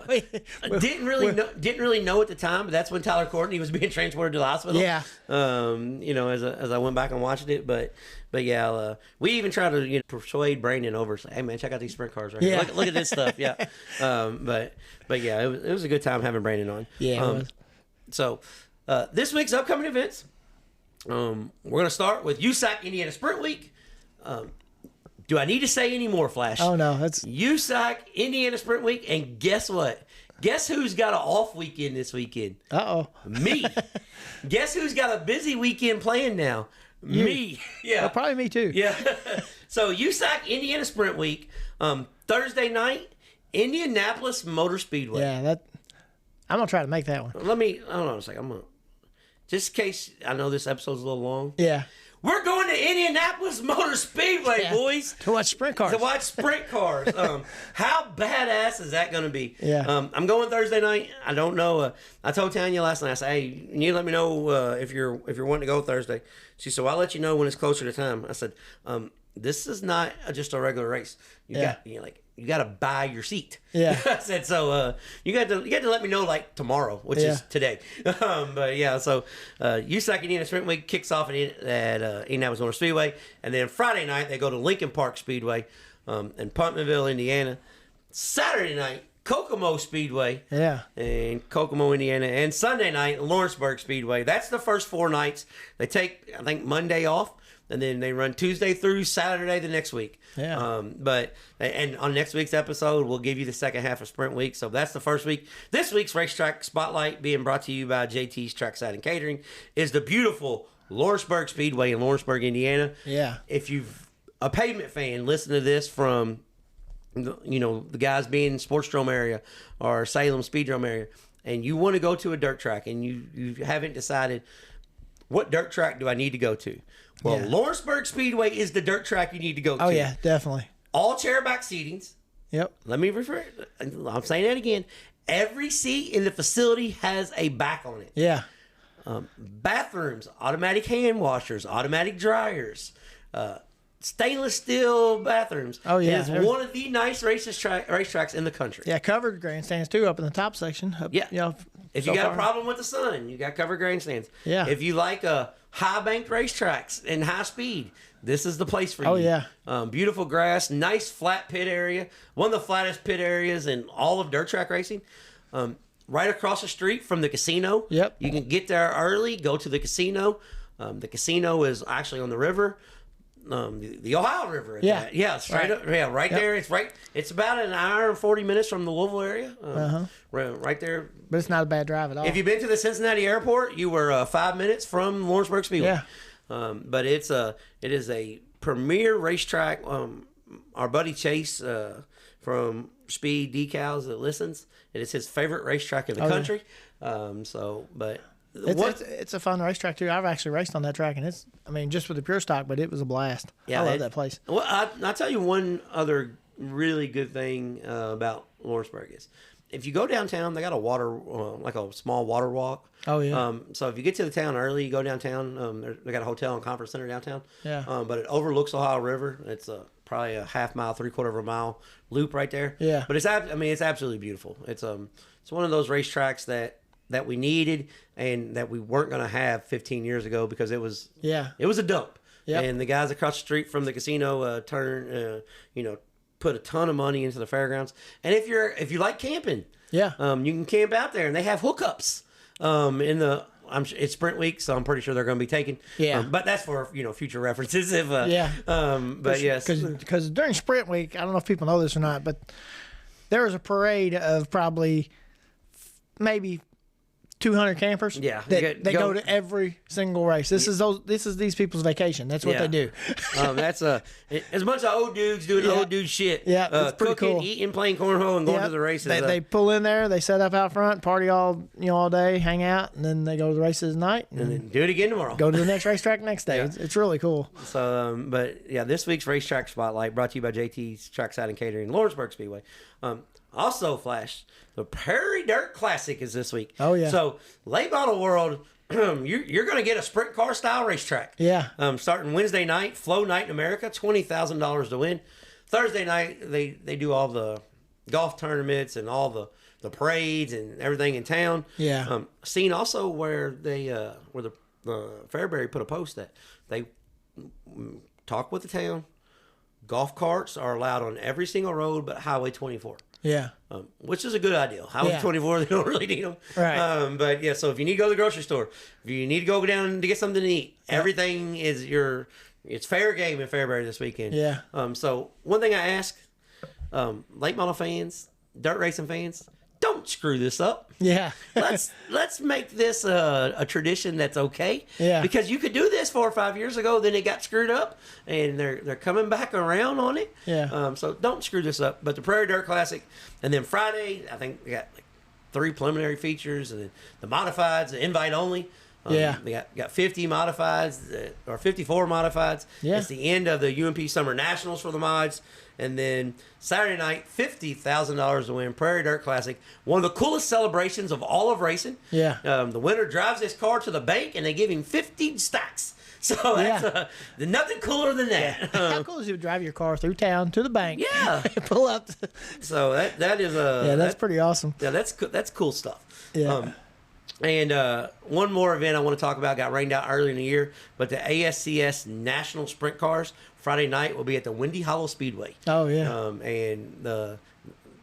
didn't really know at the time, but that's when Tyler Courtney was being transported to the hospital. Yeah. As I went back and watched it, but yeah, we even tried to persuade Brandon over. Say, hey man, check out these sprint cars right here. Look at this stuff. Yeah. But yeah, it was a good time having Brandon on. Yeah. It was. So this week's upcoming events, we're gonna start with USAC Indiana Sprint Week. Do I need to say any more, Flash? Oh no, that's USAC Indiana Sprint Week, and guess what? Guess who's got an off weekend this weekend? Me. Guess who's got a busy weekend planned now? Me. Yeah. Well, probably me too. Yeah. So USAC Indiana Sprint Week, Thursday night, Indianapolis Motor Speedway. Yeah, I'm gonna try to make that one. Hold on a second. Just in case I know this episode's a little long. Yeah. We're going to Indianapolis Motor Speedway, boys. To watch sprint cars. How badass is that going to be? Yeah. I'm going Thursday night. I don't know. I told Tanya last night. I said, "Hey, you need to let me know if you're wanting to go Thursday." She said, "Well, I'll let you know when it's closer to time." I said, "This is not just a regular race. You got to buy your seat." Yeah. I said, "So you got to let me know like tomorrow, which is today." But yeah, so USAC Indiana Sprint Week kicks off at Indianapolis Motor Speedway, and then Friday night they go to Lincoln Park Speedway in Putnamville, Indiana. Saturday night, Kokomo Speedway, in Kokomo, Indiana, and Sunday night Lawrenceburg Speedway. That's the first 4 nights. They take, I think, Monday off. And then they run Tuesday through Saturday the next week. Yeah. And on next week's episode, we'll give you the second half of Sprint Week. So that's the first week. This week's Racetrack Spotlight, being brought to you by JT's Trackside and Catering, is the beautiful Lawrenceburg Speedway in Lawrenceburg, Indiana. Yeah. If you've a pavement fan, listen to this from the guys being in Sportsdrome area or Salem Speedrome area, and you want to go to a dirt track and you haven't decided what dirt track do I need to go to. Well, Lawrenceburg Speedway is the dirt track you need to go to. Oh, yeah, definitely. All chairback seatings. Yep. Let me refer. I'm saying that again. Every seat in the facility has a back on it. Yeah. Bathrooms, automatic hand washers, automatic dryers, stainless steel bathrooms. Oh, yeah. It is one of the nice racetracks in the country. Yeah, covered grandstands, too, up in the top section. If you got a problem with the sun, you got covered grandstands. Yeah. If you like high banked racetracks and high speed, this is the place for you. Oh, yeah. Beautiful grass, nice flat pit area. One of the flattest pit areas in all of dirt track racing. Right across the street from the casino. Yep. You can get there early, go to the casino. The casino is actually on the river. The Ohio River. Straight up. Yeah, right there. It's right. It's about an hour and 40 minutes from the Louisville area. Right there. But it's not a bad drive at all. If you've been to the Cincinnati airport, you were 5 minutes from Lawrenceburg Speedway. Yeah. But it is a premier racetrack. Our buddy Chase from Speed Decals that listens, it is his favorite racetrack in the country. Yeah. It's a fun racetrack too. I've actually raced on that track, and just with the pure stock, but it was a blast. Yeah, I love that place. Well, I'll tell you one other really good thing about Lawrenceburg is if you go downtown, they got a water, like a small water walk. Oh yeah. So if you get to the town early, you go downtown. They got a hotel and conference center downtown. Yeah. But it overlooks Ohio River. It's probably a half mile, 3/4 of a mile loop right there. Yeah. But it's absolutely beautiful. It's one of those racetracks that we needed and that we weren't going to have 15 years ago because it was a dump. Yep. And the guys across the street from the casino put a ton of money into the fairgrounds. And if you like camping, you can camp out there, and they have hookups it's Sprint Week, so I'm pretty sure they're going to be taken. Yeah. But that's for future references. But yes, because during Sprint Week, I don't know if people know this or not, but there was a parade of probably maybe 200 campers. Yeah, that they go to every single race. This is these people's vacation. That's what they do. That's as a bunch of old dudes doing old dude shit. Yeah, it's pretty cooking, cool. Eating, playing cornhole, and going to the races. They pull in there. They set up out front, party all day, hang out, and then they go to the races at night, and then do it again tomorrow. Go to the next racetrack next day. Yeah. It's really cool. So, but yeah, this week's racetrack spotlight brought to you by JT's Trackside and Catering, Lawrenceburg Speedway. Also, Flash, the Prairie Dirt Classic is this week. Oh, yeah. So, late model world, you're going to get a sprint car style racetrack. Yeah. Starting Wednesday night, Flow Night in America, $20,000 to win. Thursday night, they do all the golf tournaments and all the parades and everything in town. Yeah. Seen also where they where the Fairbury put a post that they talk with the town. Golf carts are allowed on every single road but Highway 24. Yeah. Which is a good idea. Highway 24, they don't really need them. Right. But yeah, so if you need to go to the grocery store, if you need to go down to get something to eat, everything is it's fair game in Fairbury this weekend. Yeah. So one thing I ask, late model fans, dirt racing fans, don't screw this up. Yeah. let's make this a tradition that's okay. Yeah. Because you could do this 4 or 5 years ago, then it got screwed up, and they're coming back around on it. Yeah. So don't screw this up. But the Prairie Dirt Classic, and then Friday, I think they got like 3 preliminary features, and then the modifieds, the invite only. Yeah. They got 50 modifieds, or 54 modifieds. Yeah. It's the end of the UMP Summer Nationals for the mods. And then Saturday night, $50,000 to win, Prairie Dirt Classic. One of the coolest celebrations of all of racing. Yeah. The winner drives his car to the bank, and they give him 50 stacks. So that's nothing cooler than that. How cool is it to drive your car through town to the bank? Yeah. Pull up. So that is that's pretty awesome. Yeah, that's cool stuff. Yeah. And one more event I want to talk about got rained out early in the year, but the ASCS National Sprint Cars Friday night will be at the Windy Hollow Speedway. Oh, yeah. And the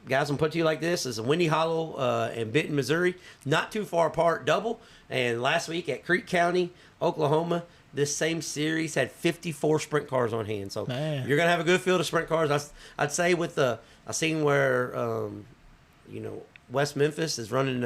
guys will put to you like this: is Windy Hollow and Benton, Missouri, not too far apart, double. And last week at Creek County, Oklahoma, this same series had 54 sprint cars on hand. So you're gonna have a good field of sprint cars. I'd say with I seen where West Memphis is running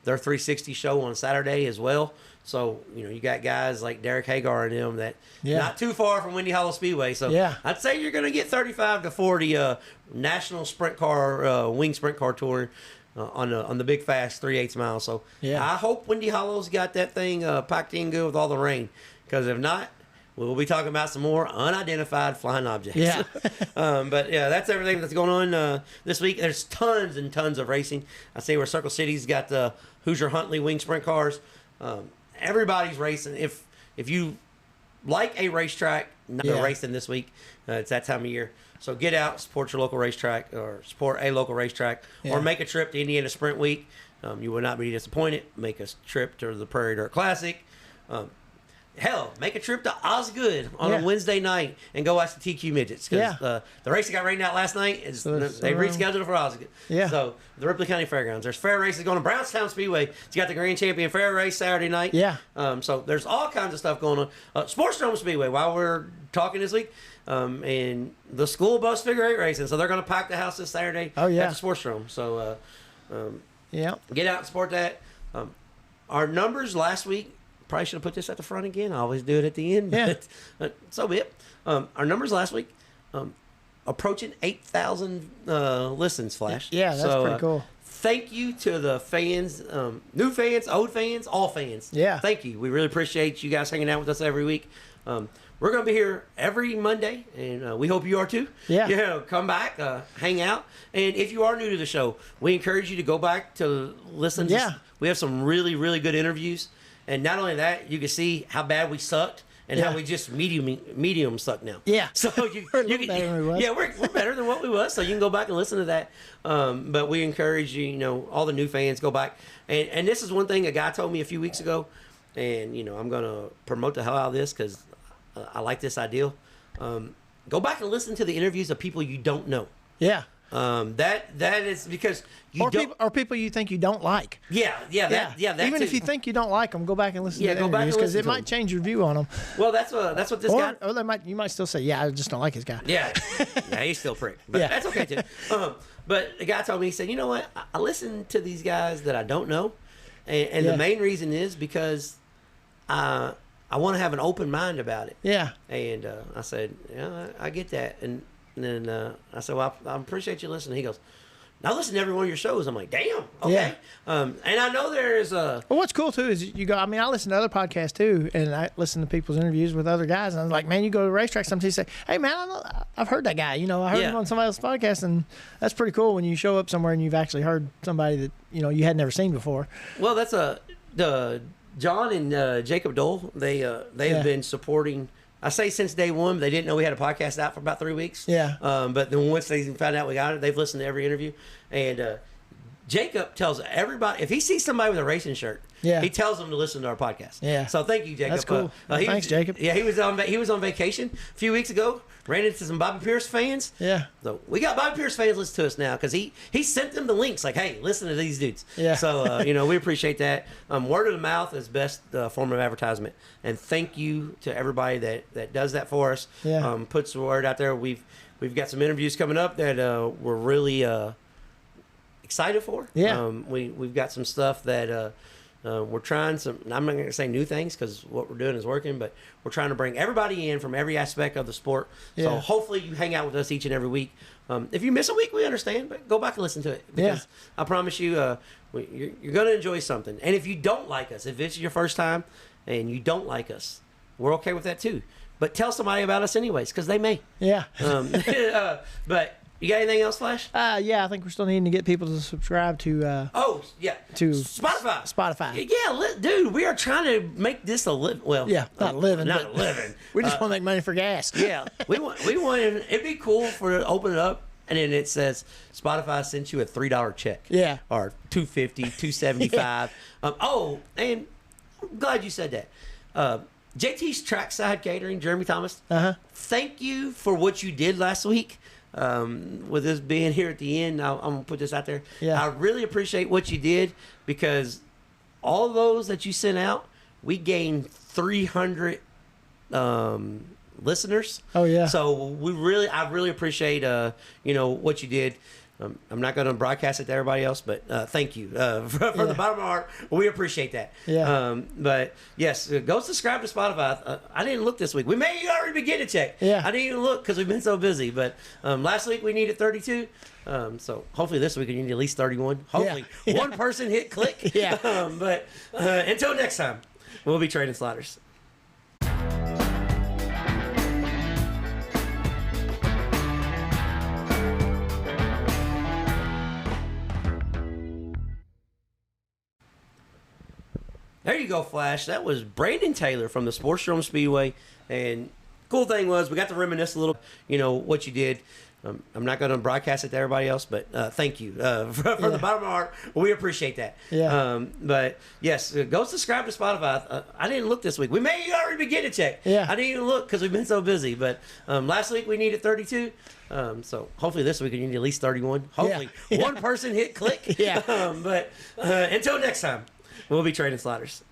their 360 show on Saturday as well. So, you got guys like Derek Hagar and them that not too far from Windy Hollow Speedway. So I'd say you're going to get 35 to 40 national sprint car, wing sprint car touring on the big fast 3/8 miles. So I hope Windy Hollow's got that thing packed in good with all the rain. Because if not, we'll be talking about some more unidentified flying objects. Yeah. But yeah, that's everything that's going on this week. There's tons and tons of racing. I say where Circle City's got the Hoosier Huntley wing sprint cars. Everybody's racing. If you like a racetrack, not racing this week, it's that time of year. So get out, support your local racetrack, or support a local racetrack, or make a trip to Indiana Sprint Week. You will not be disappointed. Make a trip to the Prairie Dirt Classic. Hell, make a trip to Osgood on a Wednesday night and go watch the TQ midgets. Because the race that got rained out last night, they rescheduled it for Osgood. Yeah. So the Ripley County Fairgrounds. There's fair races going to Brownstown Speedway. You got the Grand Champion Fair Race Saturday night. Yeah. So there's all kinds of stuff going on. Sportsdrome Speedway, while we're talking this week, and the school bus figure 8 racing. So they're going to pack the house this Saturday at the Sportsdrome. So get out and support that. Our numbers last week, probably should have put this at the front again. I always do it at the end. Yeah. But so be it. Our numbers last week, approaching 8,000 listens, Flash. Yeah, that's pretty cool. Thank you to the fans, new fans, old fans, all fans. Yeah. Thank you. We really appreciate you guys hanging out with us every week. We're going to be here every Monday, and we hope you are too. Yeah. Come back, hang out. And if you are new to the show, we encourage you to go back to listen. We have some really, really good interviews. And not only that, you can see how bad we sucked and how we just medium suck now. Yeah. So we're better than what we was. So you can go back and listen to that. But we encourage you, all the new fans, go back. And this is one thing a guy told me a few weeks ago, and I'm gonna promote the hell out of this because I like this idea. Go back and listen to the interviews of people you don't know. Yeah. That is because people you think you don't like. Even if you think you don't like them, go back and listen to the interviews because it might change your view on them. Well, that's what this guy. Or you might still say, I just don't like his guy. Yeah, he's still a prick, but that's okay too. But the guy told me, he said, you know what? I listen to these guys that I don't know, And the main reason is because I want to have an open mind about it. Yeah. And I said, yeah, I get that. And then I said, well, I appreciate you listening. He goes, I listen to every one of your shows. I'm like, damn, okay. And I know there's Well, what's cool too is you go. I mean, I listen to other podcasts too, and I listen to people's interviews with other guys. And I'm like, man, you go to racetracks, sometimes you say, hey, man, I've heard that guy. You know, I heard him on somebody else's podcast, and that's pretty cool when you show up somewhere and you've actually heard somebody that you had never seen before. Well, that's the John and Jacob Dole. They have been supporting. I say since day one, they didn't know we had a podcast out for about 3 weeks. Yeah. But then once they found out we got it, they've listened to every interview. And Jacob tells everybody, if he sees somebody with a racing shirt, he tells them to listen to our podcast. Yeah. So thank you, Jacob. That's cool. Thanks, Jacob. Yeah, he was on vacation a few weeks ago. Ran into some Bobby Pierce fans. Yeah. So we got Bobby Pierce fans listen to us now because he sent them the links like, hey, listen to these dudes. Yeah. So we appreciate that. Word of the mouth is best form of advertisement, and thank you to everybody that does that for us. Yeah. Puts the word out there. We've got some interviews coming up that we're really excited for. Yeah. We've got some stuff that we're trying some. I'm not going to say new things because what we're doing is working, but we're trying to bring everybody in from every aspect of the sport. So hopefully you hang out with us each and every week. If you miss a week, we understand, but go back and listen to it because I promise you, you're going to enjoy something. And if you don't like us, if it's your first time and you don't like us, we're okay with that too. But tell somebody about us anyways because they may. Yeah. But. You got anything else, Flash? Yeah, I think we're still needing to get people to subscribe to. To Spotify. Yeah, dude, we are trying to make this a living. Well, not living. Not a living. We just want to make money for gas. Yeah, we want. It'd be cool for to open it up and then it says Spotify sent you a $3 check. Yeah. Or $2.50, $2.75. And I'm glad you said that. JT's Trackside Catering, Jeremy Thomas. Thank you for what you did last week. With this being here at the end, I'm going to put this out there. Yeah. I really appreciate what you did because all those that you sent out, we gained 300 listeners. Oh, yeah. So I really appreciate, what you did. I'm not going to broadcast it to everybody else, but thank you. From the bottom of our heart, we appreciate that. Yeah. But yes, go subscribe to Spotify. I didn't look this week. We may already be getting a check. Yeah. I didn't even look because we've been so busy. But last week we needed 32. So hopefully this week we need at least 31. Hopefully one person hit click. Yeah. But until next time, we'll be trading sliders. There you go, Flash. That was Brandon Taylor from the Sportsdrome Speedway. And cool thing was we got to reminisce a little, what you did. I'm not going to broadcast it to everybody else, but thank you. From the bottom of our heart, we appreciate that. Yeah. But yes, go subscribe to Spotify. I didn't look this week. We may already be getting a check. Yeah. I didn't even look because we've been so busy. But last week we needed 32. So hopefully this week we need at least 31. Hopefully one person hit click. Yeah. But until next time, we'll be trading sliders.